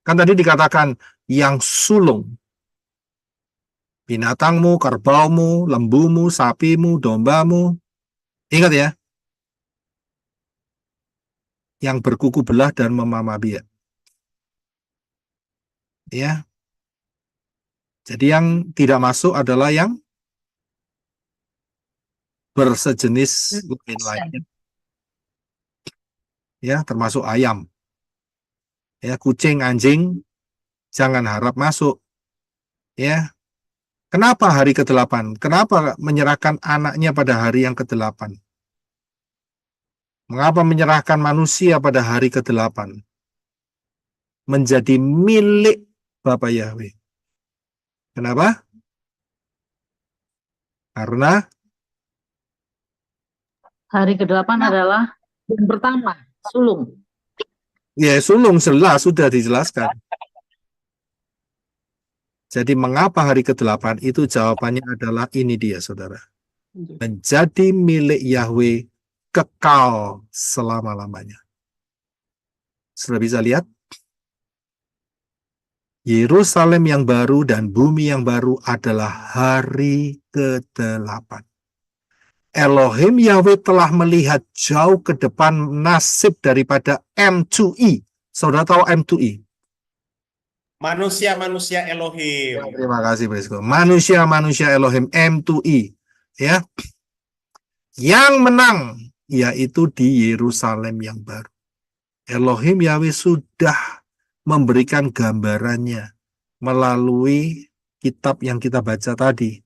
Kan tadi dikatakan yang sulung. Binatangmu, kerbaumu, lembumu, sapimu, dombamu. Ingat ya. Yang berkuku belah dan memamah biak. Ya. Jadi yang tidak masuk adalah yang bersejenis lainnya. Ya, termasuk ayam. Ya, kucing, anjing, jangan harap masuk. Ya. Kenapa hari ke-8? Kenapa menyerahkan anaknya pada hari yang ke-8? Mengapa menyerahkan manusia pada hari ke-8? Menjadi milik Bapa Yahweh. Kenapa? Karena Hari ke-8 adalah yang pertama, sulung. ya sulung jelas sudah dijelaskan. Jadi mengapa hari ke-8 itu jawabannya adalah ini dia saudara. Menjadi milik Yahweh kekal selama-lamanya. Sudah bisa lihat? Yerusalem yang baru dan bumi yang baru adalah hari ke-8. Elohim Yahweh telah melihat jauh ke depan nasib daripada M2E. Saudara tahu M2E? Manusia-manusia Elohim. Ya, terima kasih, Bresco. Manusia-manusia Elohim M2E. Ya. Yang menang yaitu di Yerusalem yang baru. Elohim Yahweh sudah memberikan gambarannya melalui kitab yang kita baca tadi,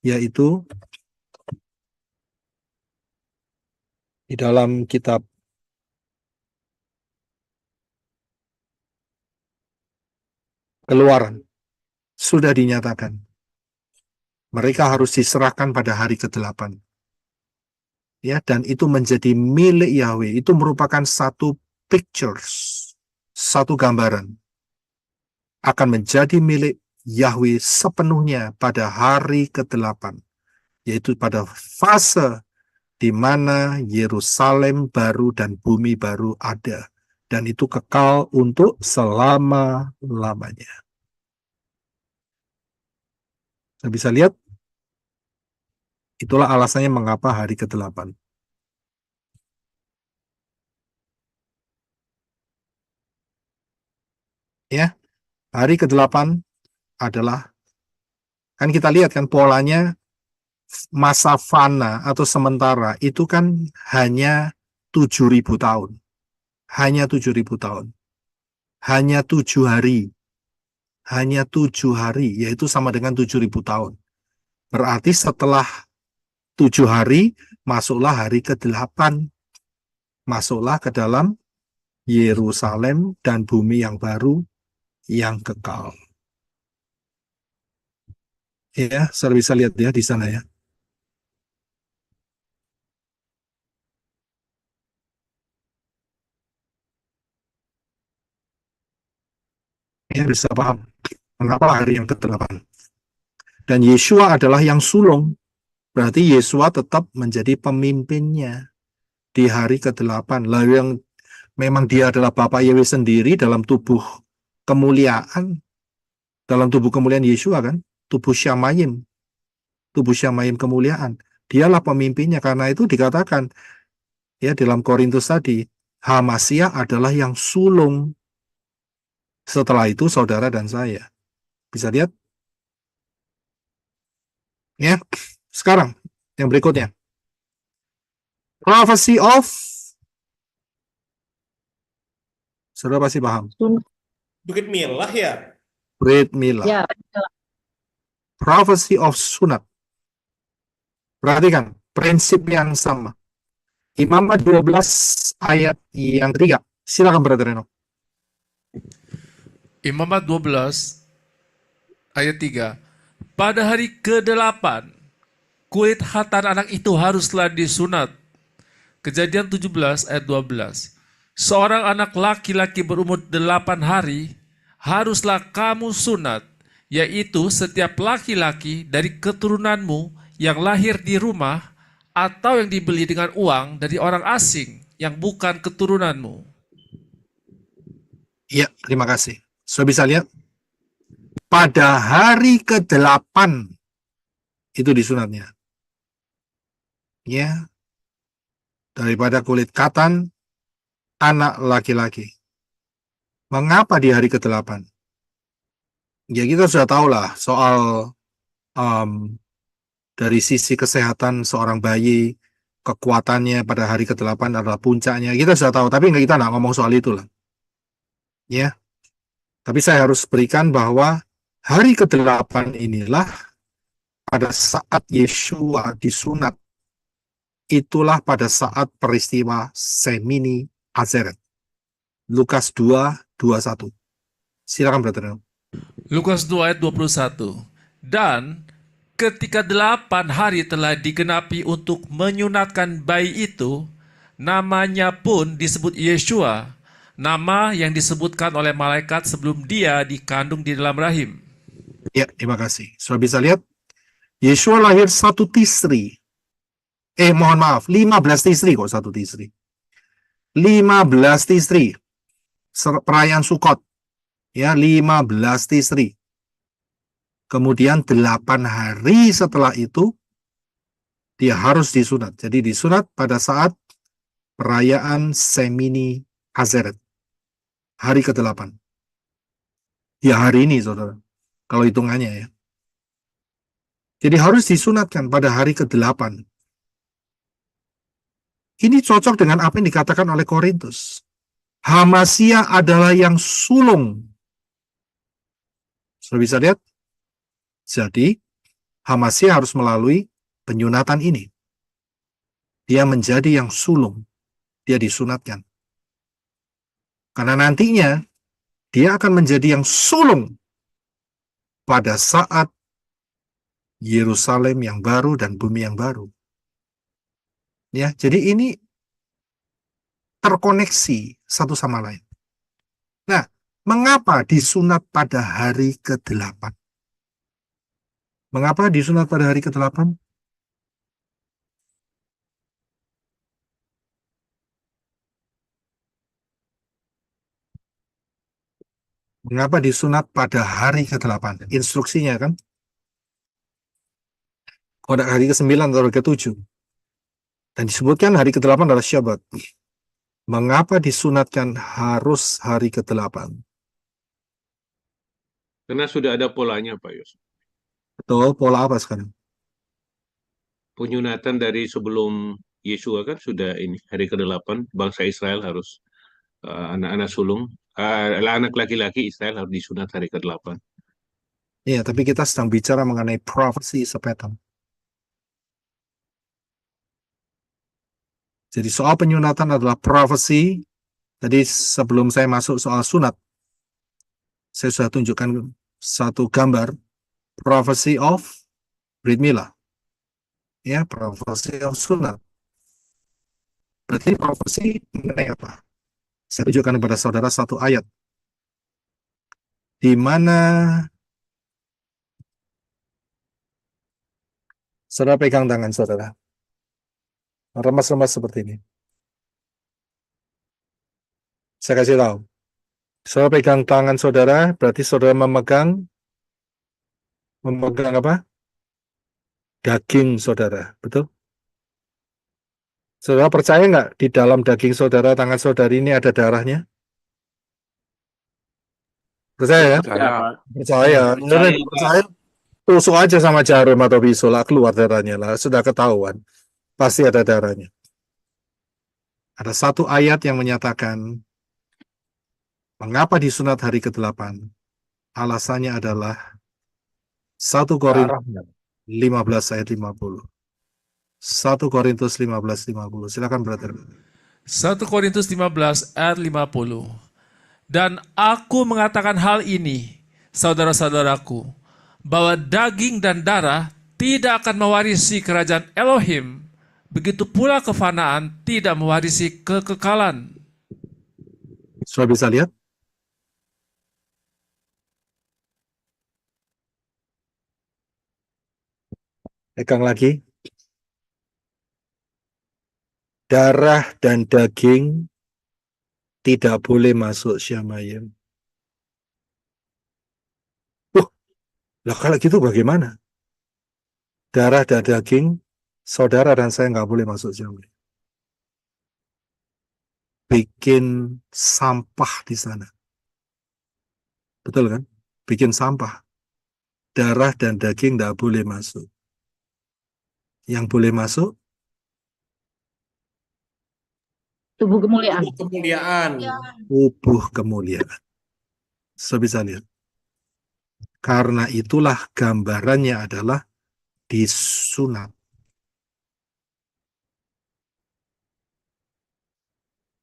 yaitu di dalam kitab Keluaran sudah dinyatakan mereka harus diserahkan pada hari ke-8. Ya, dan itu menjadi milik Yahweh. Itu merupakan satu pictures, satu gambaran akan menjadi milik Yahweh sepenuhnya pada hari ke-8, yaitu pada fase di mana Yerusalem baru dan bumi baru ada. Dan itu kekal untuk selama-lamanya. Saya bisa lihat, itulah alasannya mengapa hari ke-8. Ya, hari ke-8 adalah, kan kita lihat kan polanya, masa fana atau sementara itu kan hanya 7.000 tahun. Hanya 7.000 tahun. Hanya 7 hari. Hanya 7 hari, yaitu sama dengan 7.000 tahun. Berarti setelah 7 hari, masuklah hari ke-8. Masuklah ke dalam Yerusalem dan bumi yang baru yang kekal. Ya, saya bisa lihat ya di sana ya. Ya, bisa paham mengapa hari yang ke-8. Dan Yesua adalah yang sulung. Berarti Yesua tetap menjadi pemimpinnya di hari ke-8. Lalu yang memang dia adalah Bapak Yahweh sendiri dalam tubuh kemuliaan. Dalam tubuh kemuliaan Yesua kan, tubuh Syamayim kemuliaan. Dialah pemimpinnya, karena itu dikatakan ya dalam Korintus tadi, Hamasia adalah yang sulung. Setelah itu saudara dan saya. Bisa lihat? Ya, sekarang yang berikutnya. Prophecy of, saudara pasti paham. Bukit Milah ya? Brit Milah. Ya, Prophecy of Sunat. Perhatikan, prinsip yang sama. Imamat 12 ayat yang ketiga. Silakan Brother Reno. Imamat 12 ayat 3. Pada hari ke-8, kulit khatan anak itu haruslah disunat. Kejadian 17 ayat 12. Seorang anak laki-laki berumur 8 hari haruslah kamu sunat, yaitu setiap laki-laki dari keturunanmu yang lahir di rumah atau yang dibeli dengan uang dari orang asing yang bukan keturunanmu. Iya, terima kasih. So bisa lihat, pada hari ke-8 itu disunatnya. Ya, daripada kulit katan anak laki-laki. Mengapa di hari ke-8? Ya kita sudah tahu lah soal dari sisi kesehatan seorang bayi, kekuatannya pada hari ke-8 adalah puncaknya. Kita sudah tahu, tapi kita nggak ngomong soal itu lah. Ya, tapi saya harus berikan bahwa hari ke-8 inilah pada saat Yesua disunat. Itulah pada saat peristiwa Semini Azeret. Lukas 2:21. Silakan Brother. Lukas 2 ayat 21. Dan ketika 8 hari telah digenapi untuk menyunatkan bayi itu, namanya pun disebut Yeshua, nama yang disebutkan oleh malaikat sebelum dia dikandung di dalam rahim. Ya, terima kasih. Sudah bisa lihat, Yeshua lahir 1 Tisri. Mohon maaf, 15 Tisri kok 1 Tisri. 15 Tisri. Perayaan Sukot. Ya, 15 Tisri. Kemudian 8 hari setelah itu, dia harus disunat. Jadi disunat pada saat perayaan Semini Azeret. Hari ke-8. Ya hari ini, saudara. Kalau hitungannya ya. Jadi harus disunatkan pada hari ke-8. Ini cocok dengan apa yang dikatakan oleh Korintus. Hamasia adalah yang sulung. Sudah bisa lihat? Jadi, Hamasia harus melalui penyunatan ini. Dia menjadi yang sulung. Dia disunatkan. Karena nantinya, dia akan menjadi yang sulung pada saat Yerusalem yang baru dan bumi yang baru. Ya, jadi ini terkoneksi satu sama lain. Nah, mengapa disunat pada hari ke-8? Mengapa disunat pada hari ke-8? Mengapa disunat pada hari ke-8? Instruksinya kan? Pada hari ke-9 atau hari ke-7. Dan disebutkan hari ke-8 adalah Syabat. Mengapa disunatkan harus hari ke-8? Karena sudah ada polanya, Pak Yos. Betul, pola apa sekarang? Penyunatan dari sebelum Yesua kan sudah ini, hari ke-8, bangsa Israel harus, anak-anak sulung, anak laki-laki Israel harus disunat hari ke-8. Iya, tapi kita sedang bicara mengenai prophecy sepetam. Jadi soal penyunatan adalah prophecy. Tadi sebelum saya masuk soal sunat, saya sudah tunjukkan satu gambar prophecy of Brit Milah. Ya, prophecy of sunat. Berarti prophecy mengenai apa? Saya tunjukkan kepada saudara satu ayat di mana saudara pegang tangan saudara. Remas-remas seperti ini. Saya kasih tahu. Saudara pegang tangan saudara, berarti saudara memegang apa? Daging saudara, betul? Saudara percaya nggak di dalam daging saudara, tangan saudari ini ada darahnya? Percaya ya? Saya Percaya. Beneran percaya? Tusuk aja sama jarum atau pisau lah, keluar darahnya lah, sudah ketahuan. Pasti ada darahnya. Ada satu ayat yang menyatakan mengapa disunat hari ke-8? Alasannya adalah 1 Korintus 15 ayat 50. 1 Korintus 15:50. Silakan brother. 1 Korintus 15 ayat 50. Dan aku mengatakan hal ini, saudara-saudaraku, bahwa daging dan darah tidak akan mewarisi kerajaan Elohim. Begitu pula kefanaan tidak mewarisi kekekalan. Sudah bisa lihat? Pegang lagi. Darah dan daging tidak boleh masuk Syamayim. Lah kalau gitu bagaimana? Darah dan daging, saudara dan saya nggak boleh masuk Syamayim. Bikin sampah di sana. Betul kan? Bikin sampah. Darah dan daging nggak boleh masuk. Yang boleh masuk Tubuh kemuliaan. Kemuliaan. tubuh kemuliaan. Saya bisa lihat. Karena itulah gambarannya adalah disunat.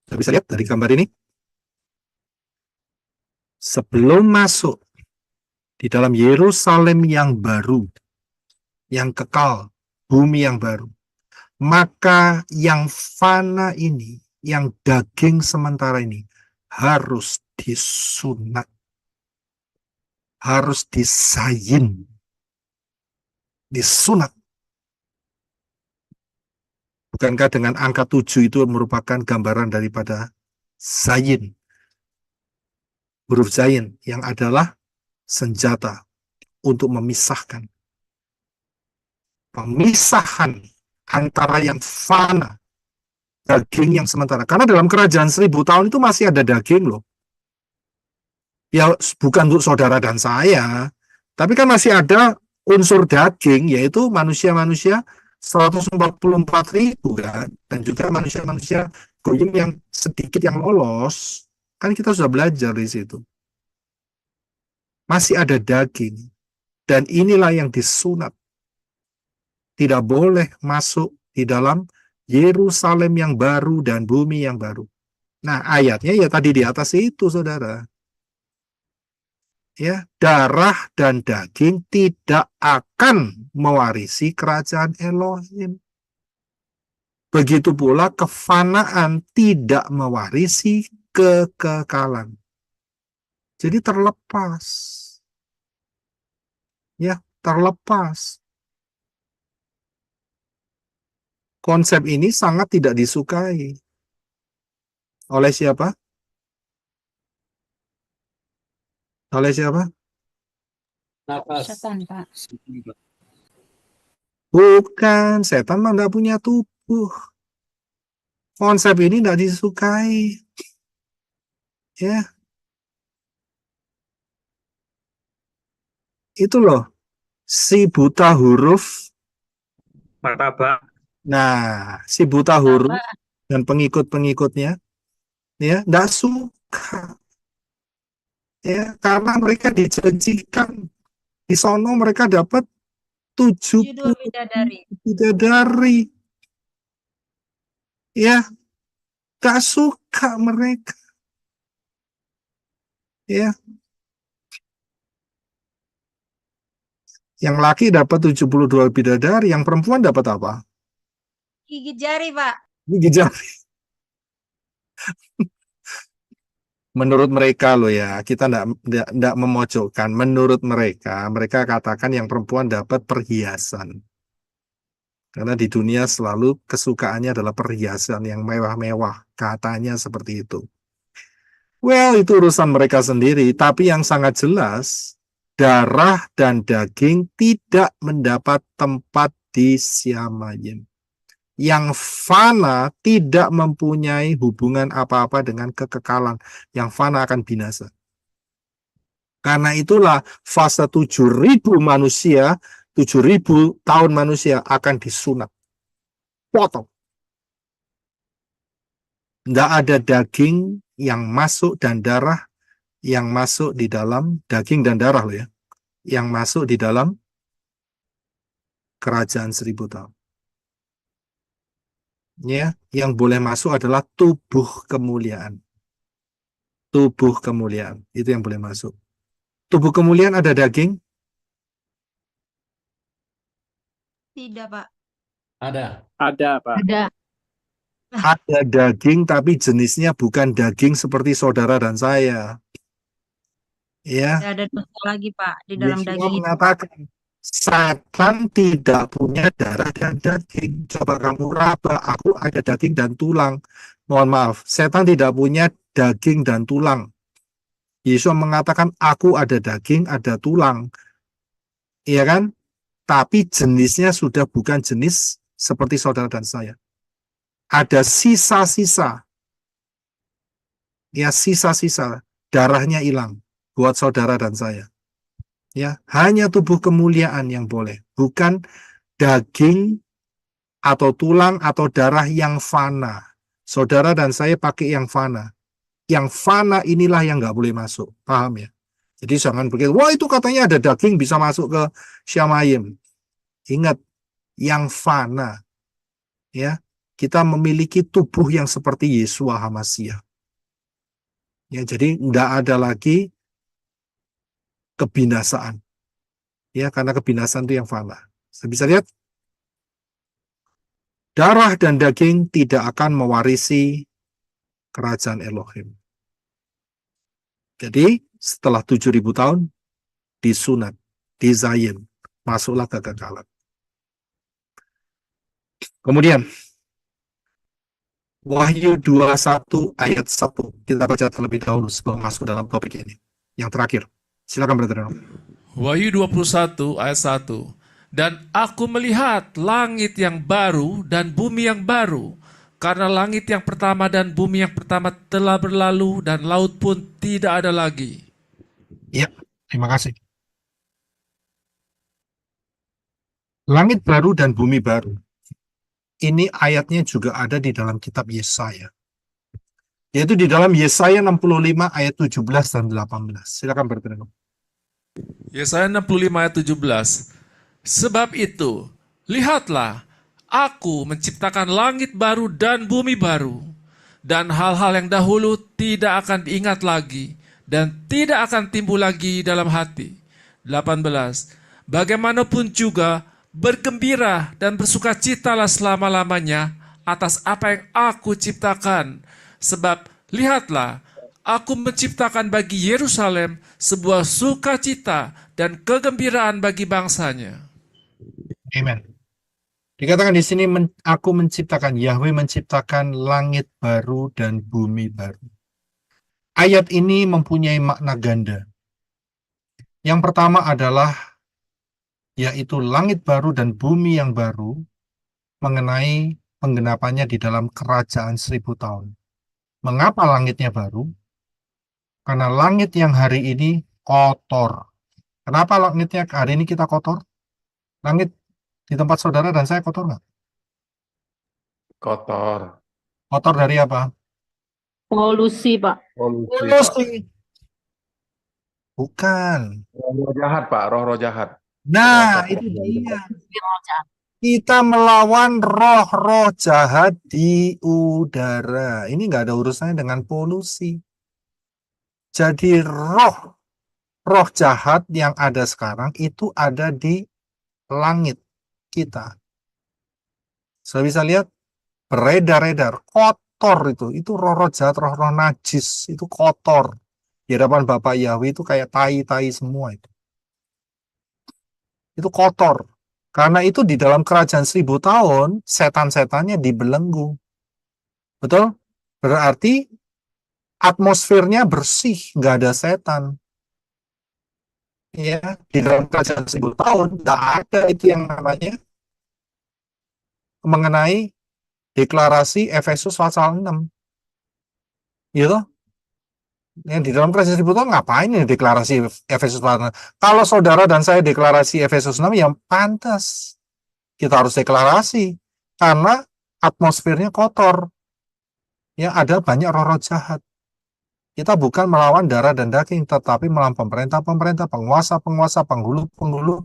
Saya bisa lihat dari gambar ini. Sebelum masuk di dalam Yerusalem yang baru, yang kekal, bumi yang baru, maka yang fana ini, yang daging sementara ini, harus disunat. Harus disayin. Disunat. Bukankah dengan angka 7 itu merupakan gambaran daripada zayin? Huruf zayin yang adalah senjata untuk memisahkan. Pemisahan antara yang fana, daging yang sementara. Karena dalam kerajaan 1000 tahun itu masih ada daging loh. Ya bukan untuk saudara dan saya, tapi kan masih ada unsur daging, yaitu manusia-manusia 144.000 kan, dan juga manusia-manusia goyim yang sedikit yang lolos. Kan kita sudah belajar di situ. Masih ada daging, dan inilah yang disunat. Tidak boleh masuk di dalam Yerusalem yang baru dan bumi yang baru. Nah, ayatnya ya tadi di atas itu, saudara. Ya, darah dan daging tidak akan mewarisi kerajaan Elohim. Begitu pula kefanaan tidak mewarisi kekekalan. Jadi terlepas. Ya, terlepas. Konsep ini sangat tidak disukai. Oleh siapa? Oleh siapa? Setan, Pak. Bukan, setan mah nggak punya tubuh. Konsep ini nggak disukai. Ya, itu loh. Si buta huruf. Martabak. Nah, si buta huruf dan pengikut-pengikutnya, ya, nggak suka. Ya, karena mereka dijanjikan di sono mereka dapat 70 bidadari. Ya, gak suka mereka. Ya, yang laki dapat 72 bidadari, yang perempuan dapat apa? Gigit jari, Pak. Gigit jari. Menurut mereka loh ya, kita enggak memojokkan. Menurut mereka, mereka katakan yang perempuan dapat perhiasan. Karena di dunia selalu kesukaannya adalah perhiasan yang mewah-mewah. Katanya seperti itu. Well, itu urusan mereka sendiri. Tapi yang sangat jelas, darah dan daging tidak mendapat tempat di Syamayim. Yang fana tidak mempunyai hubungan apa-apa dengan kekekalan. Yang fana akan binasa. Karena itulah fase 7.000 manusia, 7.000 tahun manusia akan disunat. Potong. Tidak ada daging yang masuk dan darah yang masuk di dalam, daging dan darah loh ya, yang masuk di dalam kerajaan 1.000 tahun. Ya, yang boleh masuk adalah tubuh kemuliaan. Tubuh kemuliaan, itu yang boleh masuk. Tubuh kemuliaan ada daging? Tidak, Pak. Ada, Pak. Ada. Ada daging, tapi jenisnya bukan daging seperti saudara dan saya. Ya, Tidak ada dosa lagi, Pak, di dalam Yesua daging itu. mengatakan, setan tidak punya darah dan daging. Coba kamu raba, aku ada daging dan tulang. Mohon maaf, setan tidak punya daging dan tulang. Yesus mengatakan, aku ada daging, ada tulang. Iya kan? Tapi jenisnya sudah bukan jenis seperti saudara dan saya. Ada sisa-sisa. Ya, sisa-sisa. Darahnya hilang buat saudara dan saya. Ya, hanya tubuh kemuliaan yang boleh, bukan daging atau tulang atau darah yang fana. Saudara dan saya pakai yang fana. Yang fana inilah yang nggak boleh masuk, paham ya? Jadi jangan begitu. Wah, itu katanya ada daging bisa masuk ke Syamayim. Ingat, yang fana, ya, kita memiliki tubuh yang seperti Yesua HaMasyiah. Ya, jadi nggak ada lagi kebinasaan. Ya, karena kebinasaan itu yang fana. Saya bisa lihat darah dan daging tidak akan mewarisi kerajaan Elohim. Jadi, setelah 7.000 tahun disunat, di Zion, masuklah kekekalan. Kemudian Wahyu 21 ayat 1 kita baca terlebih dahulu sebelum masuk dalam topik ini. Yang terakhir. Silakan Brother. Wahyu 21 ayat 1. Dan aku melihat langit yang baru dan bumi yang baru, karena langit yang pertama dan bumi yang pertama telah berlalu dan laut pun tidak ada lagi. Ya, terima kasih. Langit baru dan bumi baru. Ini ayatnya juga ada di dalam kitab Yesaya. Yaitu di dalam Yesaya 65 ayat 17 dan 18. Silakan Brother. Yesaya 65 ayat 17. Sebab itu, lihatlah, aku menciptakan langit baru dan bumi baru, dan hal-hal yang dahulu tidak akan diingat lagi, dan tidak akan timbul lagi dalam hati. 18. Bagaimanapun juga, bergembira dan bersukacitalah selama-lamanya atas apa yang aku ciptakan. Sebab, lihatlah, aku menciptakan bagi Yerusalem sebuah sukacita dan kegembiraan bagi bangsanya. Amen. Dikatakan di sini, aku menciptakan, Yahweh menciptakan langit baru dan bumi baru. Ayat ini mempunyai makna ganda. Yang pertama adalah yaitu langit baru dan bumi yang baru mengenai penggenapannya di dalam kerajaan 1000 tahun. Mengapa langitnya baru? Karena langit yang hari ini kotor. Kenapa langitnya hari ini kita kotor? Langit di tempat saudara dan saya kotor nggak? Kotor. Kotor dari apa? Polusi, Pak. Polusi, Pak. Polusi. Bukan. Roh-roh jahat, Pak. Roh-roh jahat. Nah, itu dia. Kita melawan roh-roh jahat di udara. Ini nggak ada urusannya dengan polusi. Jadi roh jahat yang ada sekarang itu ada di langit kita. Sudah bisa lihat? Beredar-edar. Kotor itu. Itu roh-roh jahat, roh-roh najis. Itu kotor. Di hadapan Bapak Yahweh itu kayak tai-tai semua itu. Itu kotor. Karena itu di dalam kerajaan 1000 tahun, setan-setannya dibelenggu. Betul? Berarti atmosfernya bersih, nggak ada setan. Ya, di dalam kerajaan 1000 tahun, nggak ada itu yang namanya mengenai deklarasi Efesus pasal 6. Gitu? Yang di dalam kerajaan 1000 tahun ngapain ini deklarasi Efesus pasal 6? Kalau saudara dan saya deklarasi Efesus 6, ya pantas. Kita harus deklarasi. Karena atmosfernya kotor. Ya, ada banyak roh-roh jahat. Kita bukan melawan darah dan daging, tetapi melawan pemerintah-pemerintah, penguasa-penguasa, penghulu-penghulu,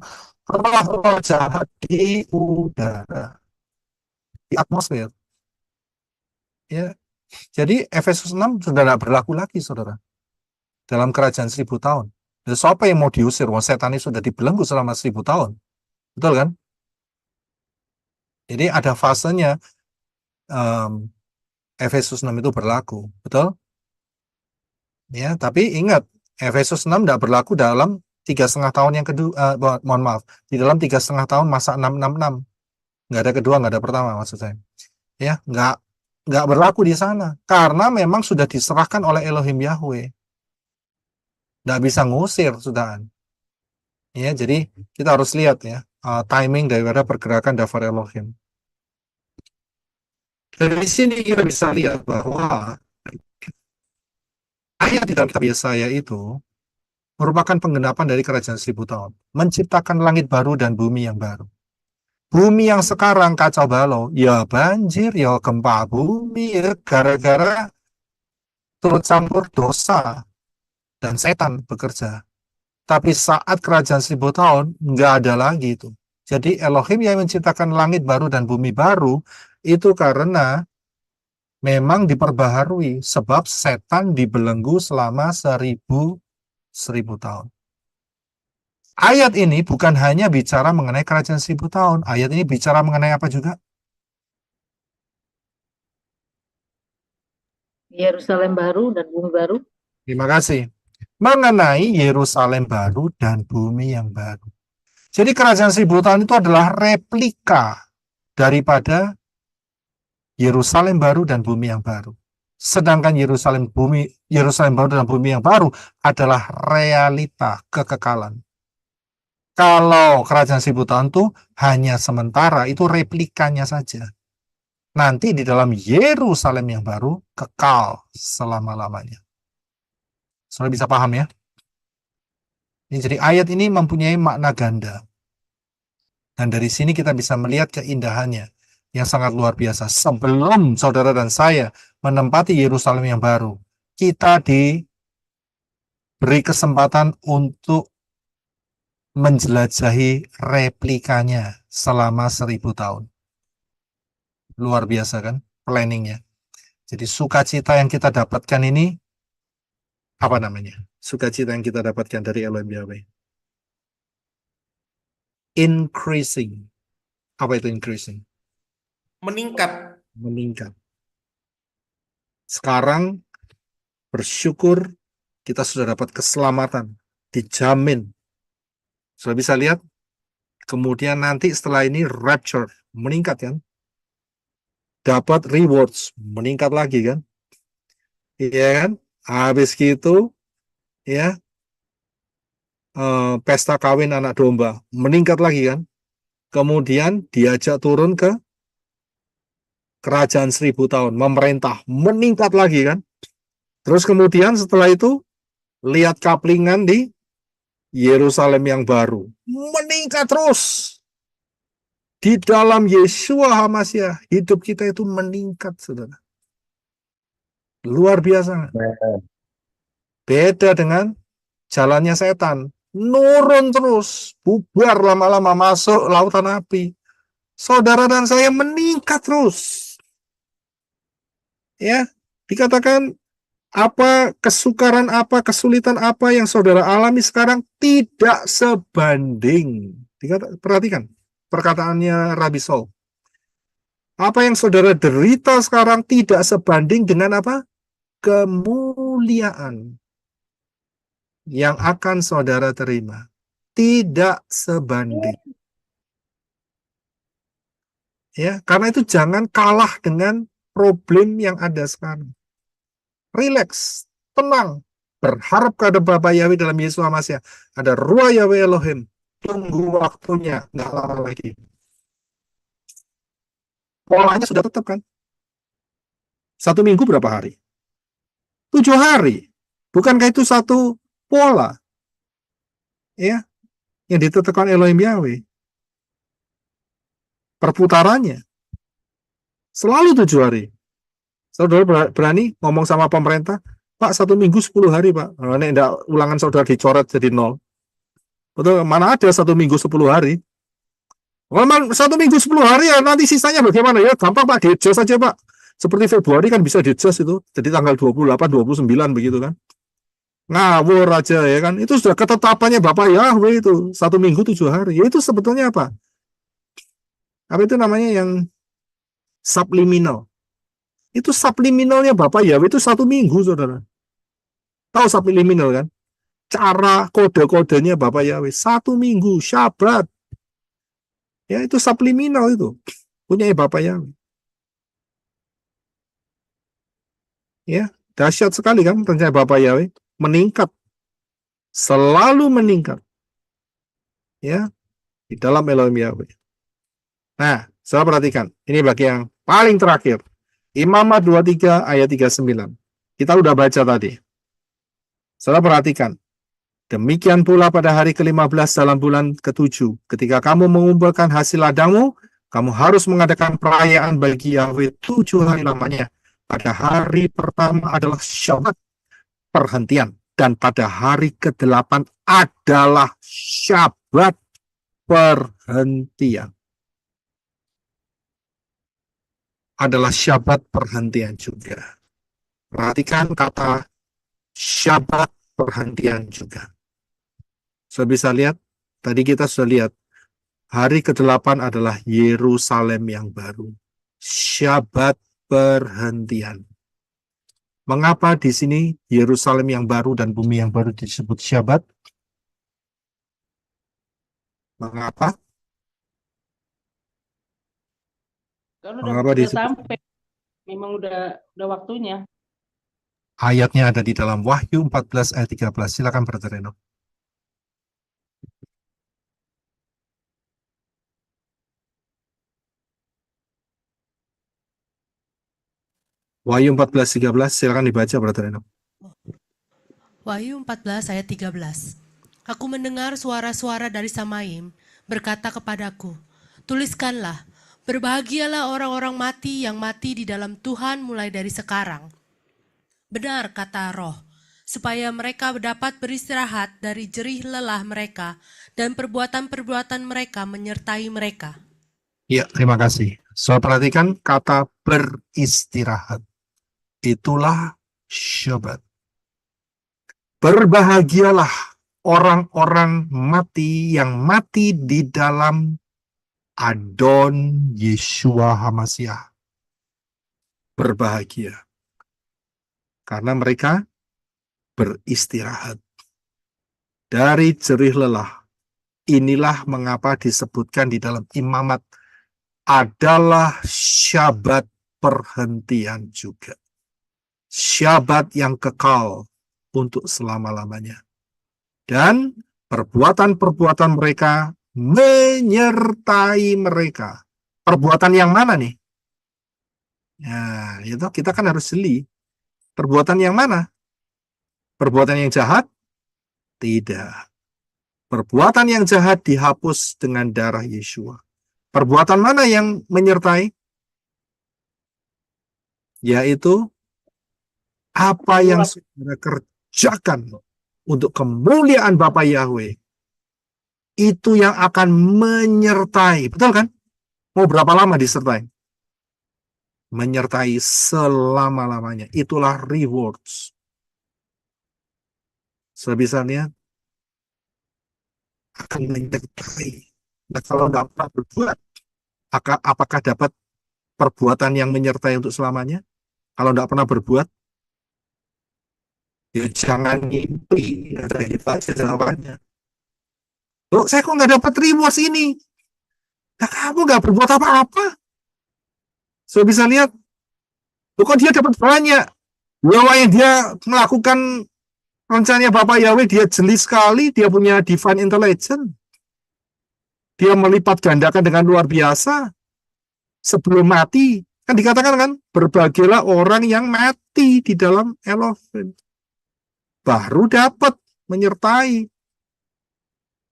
roh-roh jahat di udara, di atmosfer. Ya, jadi Efesus 6 sudah tidak berlaku lagi, saudara. Dalam kerajaan 1000 tahun. Dan siapa yang mau diusir? Wong setan ini sudah dibelenggu selama 1000 tahun. Betul kan? Jadi ada fasenya Efesus 6 itu berlaku. Betul? Ya, tapi ingat, Efesus 6 tidak berlaku dalam 3,5 tahun yang kedua, mohon maaf, di dalam 3,5 tahun masa 666. Nggak ada kedua, nggak ada pertama maksud saya. Ya, nggak berlaku di sana. Karena memang sudah diserahkan oleh Elohim Yahweh. Nggak bisa ngusir, sudahan. Ya, jadi kita harus lihat ya, timing daripada pergerakan Dafar Elohim. Dari sini kita bisa lihat bahwa ayat di dalam kitab Yesaya itu merupakan penggenapan dari kerajaan 1000 tahun. Menciptakan langit baru dan bumi yang baru. Bumi yang sekarang kacau balau, ya banjir, ya gempa bumi, ya gara-gara turut campur dosa dan setan bekerja. Tapi saat kerajaan 1000 tahun, nggak ada lagi itu. Jadi Elohim yang menciptakan langit baru dan bumi baru, itu karena memang diperbaharui, sebab setan dibelenggu selama 1000 tahun. Ayat ini bukan hanya bicara mengenai kerajaan 1000 tahun. Ayat ini bicara mengenai apa juga? Yerusalem baru dan bumi baru. Terima kasih. Mengenai Yerusalem baru dan bumi yang baru. Jadi kerajaan 1000 tahun itu adalah replika daripada Yerusalem baru dan bumi yang baru. Sedangkan Yerusalem baru dan bumi yang baru adalah realita kekekalan. Kalau kerajaan 1000 tahun itu hanya sementara, itu replikanya saja. Nanti di dalam Yerusalem yang baru kekal selama-lamanya. Sudah bisa paham ya? Jadi ayat ini mempunyai makna ganda. Dan dari sini kita bisa melihat keindahannya yang sangat luar biasa. Sebelum saudara dan saya menempati Yerusalem yang baru, kita diberi kesempatan untuk menjelajahi replikanya selama 1000 tahun. Luar biasa kan planningnya. Jadi sukacita yang kita dapatkan ini, apa namanya? Sukacita yang kita dapatkan dari Elohim Yahweh. Increasing. Apa itu increasing? Meningkat. Meningkat. Sekarang bersyukur kita sudah dapat keselamatan, dijamin. Sudah bisa lihat? Kemudian nanti setelah ini rapture, meningkat kan? Dapat rewards, meningkat lagi kan? Iya kan? Habis gitu, ya, pesta kawin anak domba, meningkat lagi kan. Kemudian diajak turun ke kerajaan 1000 tahun, memerintah, meningkat lagi kan. Terus kemudian setelah itu, lihat kaplingan di Yerusalem yang baru, meningkat terus. Di dalam Yeshua HaMasyiah, hidup kita itu meningkat, saudara. Luar biasa. Beda dengan jalannya setan. Nurun terus, bubar lama-lama, masuk lautan api. Saudara dan saya meningkat terus. Ya, dikatakan apa kesukaran apa, kesulitan apa yang saudara alami sekarang tidak sebanding. Perhatikan perkataannya Rabi Saul. Apa yang saudara derita sekarang tidak sebanding dengan apa? Kemuliaan yang akan saudara terima. Tidak sebanding. Ya, karena itu jangan kalah dengan problem yang ada sekarang. Relax, tenang, berharap kepada Bapa Yahweh dalam Yesus HaMasyiah. Ada Ruah Yahweh Elohim. Tunggu waktunya, nggak lama lagi. Polanya sudah tetap kan? 1 minggu berapa hari? 7 hari. Bukankah itu satu pola? Ya, yang ditetapkan Elohim Yahweh. Perputarannya selalu 7 hari. Saudara berani ngomong sama pemerintah, Pak, 1 minggu 10 hari, Pak. Nah, ini enggak, ulangan saudara dicoret jadi 0. Betul, mana ada 1 minggu 10 hari? Kalau 1 minggu 10 hari ya nanti sisanya bagaimana? Ya gampang Pak, di-adjust saja Pak. Seperti Februari kan bisa di-adjust itu. Jadi tanggal 28, 29 begitu kan. Ngawur aja ya kan. Itu sudah ketetapannya Bapak Yahweh itu. 1 minggu 7 hari. Ya itu sebetulnya apa? Apa itu namanya yang subliminal. Itu subliminalnya Bapak Yahweh itu 1 minggu, saudara. Tahu subliminal kan? Cara kode-kodenya Bapak Yahweh 1 minggu, Syabat. Ya itu subliminal itu. Punya Bapak Yahweh. Ya, dahsyat sekali kan rencana Bapak Yahweh. Meningkat. Selalu meningkat. Ya, di dalam Elohim Yahweh. Nah, saya perhatikan. Ini bagi yang paling terakhir. Imamat 23 ayat 39. Kita udah baca tadi. Saudara perhatikan. Demikian pula pada hari ke-15 dalam bulan ke-7. Ketika kamu mengumpulkan hasil ladangmu, kamu harus mengadakan perayaan bagi Yahweh 7 hari lamanya. Pada hari pertama adalah Syabat perhentian. Dan pada hari ke-8 adalah Syabat perhentian. Adalah Syabat perhentian juga. Perhatikan kata Syabat perhentian juga. Sudah bisa lihat? Tadi kita sudah lihat. Hari ke-8 adalah Yerusalem yang baru. Syabat perhentian. Mengapa di sini Yerusalem yang baru dan bumi yang baru disebut Syabat? Mengapa? Kan Mengapa udah disebut? sampai, memang udah waktunya. Ayatnya ada di dalam Wahyu 14 ayat 13. Silakan Brother Reno. Wahyu 14:13, silakan dibaca Brother Reno. Wahyu 14 ayat 13. Aku mendengar suara-suara dari Samaim berkata kepadaku, tuliskanlah, berbahagialah orang-orang mati yang mati di dalam Tuhan mulai dari sekarang. Benar kata Roh, supaya mereka dapat beristirahat dari jerih lelah mereka dan perbuatan-perbuatan mereka menyertai mereka. Ya, terima kasih. So, perhatikan kata beristirahat. Itulah Syabat. Berbahagialah orang-orang mati yang mati di dalam Adon Yeshua HaMasyiah. Berbahagia. Karena mereka beristirahat dari jerih lelah. Inilah mengapa disebutkan di dalam imamat adalah Syabat perhentian juga. Syabat yang kekal untuk selama-lamanya. Dan Perbuatan-perbuatan mereka menyertai mereka. Perbuatan yang mana nih? Ya, itu kita kan harus jeli. Perbuatan yang mana? Perbuatan yang jahat? Tidak. Perbuatan yang jahat dihapus dengan darah Yesua. Perbuatan mana yang menyertai? Yaitu apa yang saudara kerjakan untuk kemuliaan Bapa Yahweh. Itu yang akan menyertai. Betul kan? Mau berapa lama disertai? Menyertai selama-lamanya. Itulah rewards. Sebisanya akan menyertai. Nah, kalau tidak pernah berbuat, apakah dapat perbuatan yang menyertai untuk selamanya? Kalau tidak pernah berbuat, ya jangan ngimpi. Ada itu aja jawabannya. Loh, saya kok nggak dapat rewards ini? Nah, kamu nggak berbuat apa-apa. So bisa lihat, loh, kok dia dapat banyak? Bahwa yang dia melakukan rencananya Bapak Yahweh, dia jeli sekali, dia punya divine intelligence. Dia melipat gandakan dengan luar biasa. Sebelum mati, kan dikatakan kan, berbahagialah orang yang mati di dalam Elohim. Baru dapat menyertai.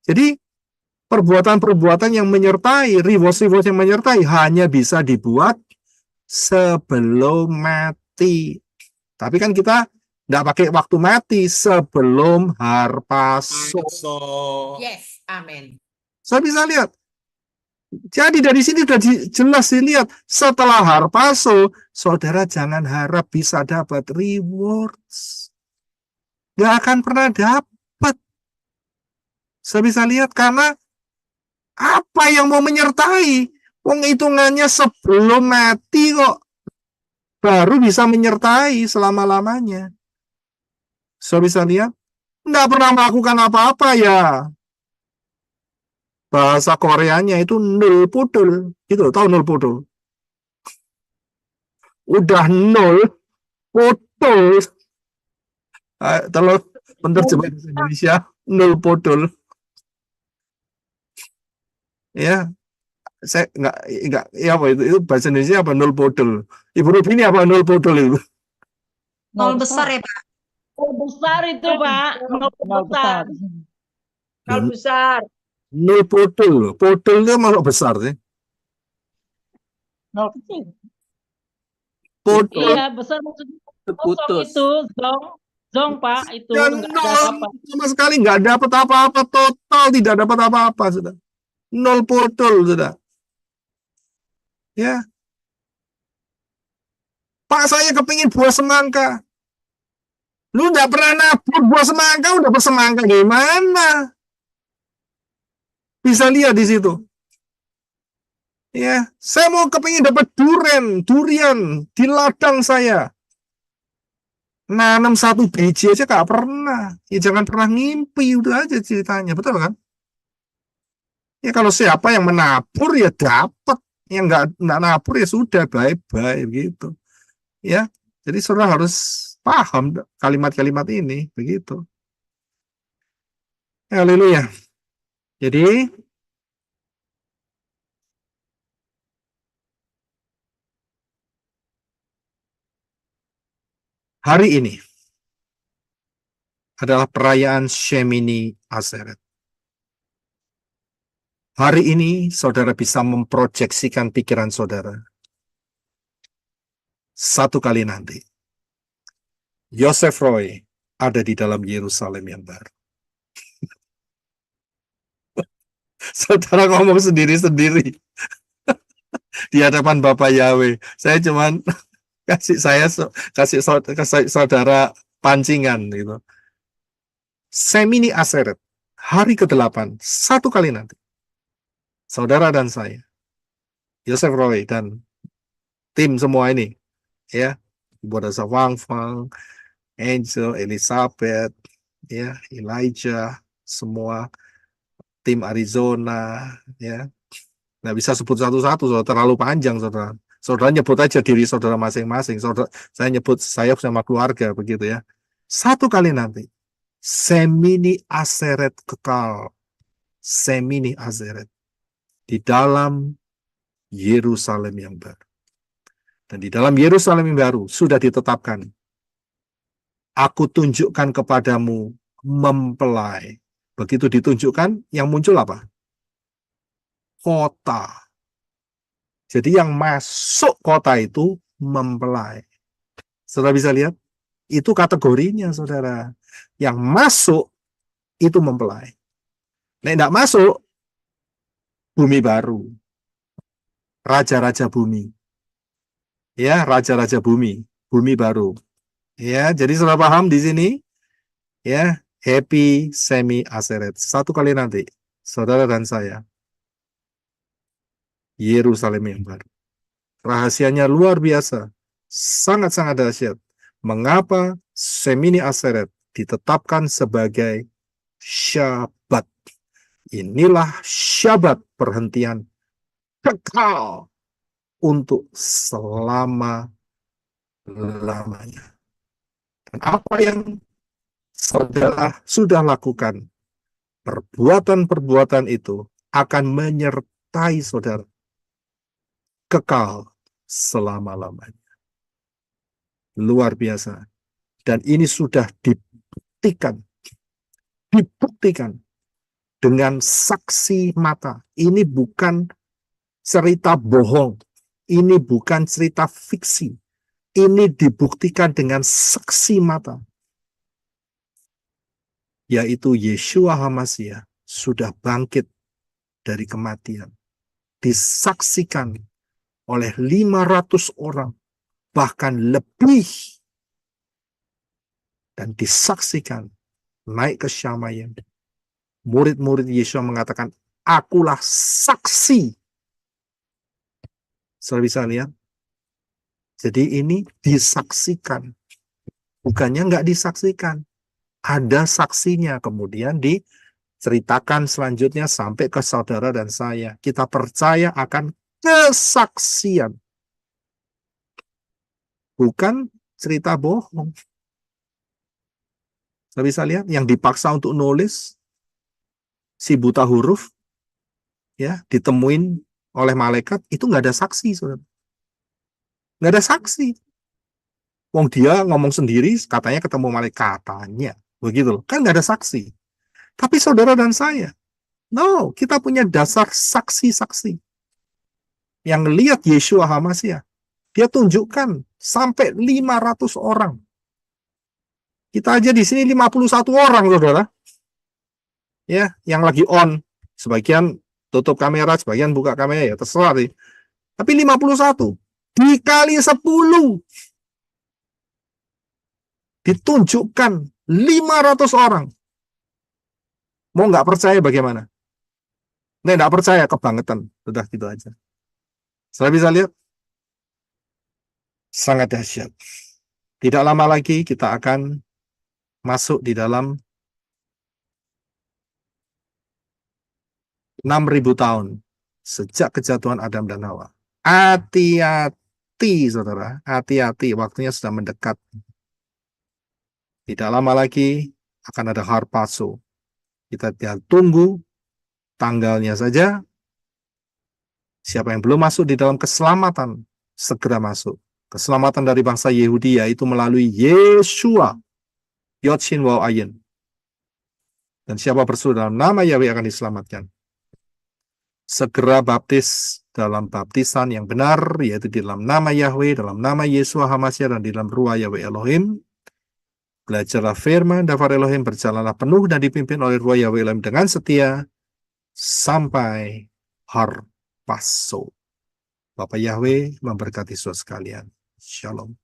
Jadi, perbuatan-perbuatan yang menyertai, rewards-rewards yang menyertai, hanya bisa dibuat sebelum mati. Tapi kan kita tidak pakai waktu mati, sebelum harpaso. Yes, amin. Saya bisa lihat. Jadi dari sini sudah jelas dilihat. Setelah harpaso, saudara jangan harap bisa dapat rewards. Nggak akan pernah dapat. Saya bisa lihat karena apa yang mau menyertai? Wong hitungannya sebelum mati kok. Baru bisa menyertai selama-lamanya. Saya bisa lihat. Nggak pernah melakukan apa-apa ya. Bahasa Koreanya itu nul pudul. Itu tahu nul pudul? Udah nol pudul. Kalau penerjemah bahasa Indonesia nul pudul. Ya, saya enggak ya apa itu bahasa Indonesia apa nul pudul. Ibu Ruby ini apa nul pudul itu? Nol besar ya, Pak. Nol besar itu, Pak. Nol besar. Nol besar. Nol pudul. Pudul itu malah besar sih. Nol kecil. Pudul. Iya, besar maksudnya. Putus. Itu zong, Pak, itu Dan nggak ada apa-apa. sama sekali nggak dapat apa-apa, total tidak dapat apa-apa sudah. Nol pudul sudah. Ya. Pak, saya kepingin buah semangka. Lu nggak pernah nabur buah semangka, udah bersemangka gimana? Bisa lihat di situ. Ya, saya mau kepingin dapat durian di ladang saya. Nanam satu biji aja nggak pernah. Ya jangan pernah ngimpi, udah aja ceritanya, betul kan? Ya kalau siapa yang menabur ya dapat, yang nggak nabur ya sudah bye-bye gitu. Ya, jadi saudara harus paham kalimat-kalimat ini begitu. Haleluya. Jadi hari ini adalah perayaan Shemini Atzeret. Hari ini saudara bisa memproyeksikan pikiran saudara. Satu kali nanti, Yosef Roy ada di dalam Yerusalem yang baru. Saudara ngomong sendiri-sendiri di hadapan Bapak Yahweh. Saya cuman kasih saudara pancingan gitu. Shemini Atzeret, hari ke-8, satu kali nanti. Saudara dan saya, Yosef Roy dan tim semua ini, ya, Ibu Dasa Wang Fang, Angel, Elizabeth, ya, Elijah, semua tim Arizona, ya, nggak bisa sebut satu-satu, saudara, terlalu panjang, saudara. Saudara nyebut aja diri saudara masing-masing. Saudara, saya nyebut saya sama keluarga begitu ya. Satu kali nanti Semini Aseret kekal. Semini Aseret. Di dalam Yerusalem yang baru. Dan di dalam Yerusalem yang baru sudah ditetapkan. Aku tunjukkan kepadamu mempelai. Begitu ditunjukkan, yang muncul apa? Kota. Jadi yang masuk kota itu mempelai. Saudara bisa lihat? Itu kategorinya, saudara. Yang masuk itu mempelai. Nek tidak masuk, bumi baru. Raja-raja bumi. Ya, raja-raja bumi. Bumi baru. Ya, jadi saudara paham di sini? Ya, happy semi aseret. Satu kali nanti, saudara dan saya. Yerusalem yang baru. Rahasianya luar biasa. Sangat-sangat dahsyat. Mengapa Semini Aseret ditetapkan sebagai Syabat? Inilah Syabat perhentian kekal untuk selama-lamanya. Dan apa yang saudara sudah lakukan, perbuatan-perbuatan itu akan menyertai saudara kekal selama-lamanya. Luar biasa. Dan ini sudah dibuktikan dengan saksi mata. Ini bukan cerita bohong. Ini bukan cerita fiksi. Ini dibuktikan dengan saksi mata. Yaitu Yeshua HaMashiach sudah bangkit dari kematian. Disaksikan oleh 500 orang. Bahkan lebih. Dan disaksikan naik ke Syamayim. Murid-murid Yeshua mengatakan, akulah saksi. Saudara bisa lihat? Jadi ini disaksikan. Bukannya nggak disaksikan. Ada saksinya. Kemudian diceritakan selanjutnya sampai ke saudara dan saya. Kita percaya akan kesaksian. Bukan cerita bohong. Saudara bisa lihat? Yang dipaksa untuk nulis, si buta huruf, ya, ditemuin oleh malaikat, itu nggak ada saksi, saudara. Nggak ada saksi. Wong dia ngomong sendiri, katanya ketemu malaikat, katanya. Begitu loh. Kan nggak ada saksi. Tapi saudara dan saya, no, kita punya dasar saksi-saksi. Yang lihat Yeshua HaMashiach, dia tunjukkan sampai 500 orang. Kita aja di sini 51 orang, saudara. Ya, yang lagi on. Sebagian tutup kamera, sebagian buka kamera, ya terserah sih. Tapi 51 dikali 10 ditunjukkan 500 orang. Mau nggak percaya bagaimana? Nah, nggak percaya kebangetan. Sudah gitu aja. Saya bisa lihat sangat dahsyat. Tidak lama lagi kita akan masuk di dalam 6.000 tahun sejak kejatuhan Adam dan Hawa. Hati-hati, saudara. Hati-hati, waktunya sudah mendekat. Tidak lama lagi akan ada harpazo. Kita tinggal tunggu tanggalnya saja. Siapa yang belum masuk di dalam keselamatan, segera masuk. Keselamatan dari bangsa Yehudi yaitu melalui Yeshua. Yod Shin Waw Ayin. Dan siapa berseru dalam nama Yahweh akan diselamatkan. Segera baptis dalam baptisan yang benar, yaitu di dalam nama Yahweh, dalam nama Yeshua HaMashiach, dan di dalam Ruah Yahweh Elohim. Belajarlah firman Dafar Elohim, berjalanlah penuh dan dipimpin oleh Ruah Yahweh Elohim dengan setia sampai harpazo. Bapak Yahweh memberkati saudara sekalian. Shalom.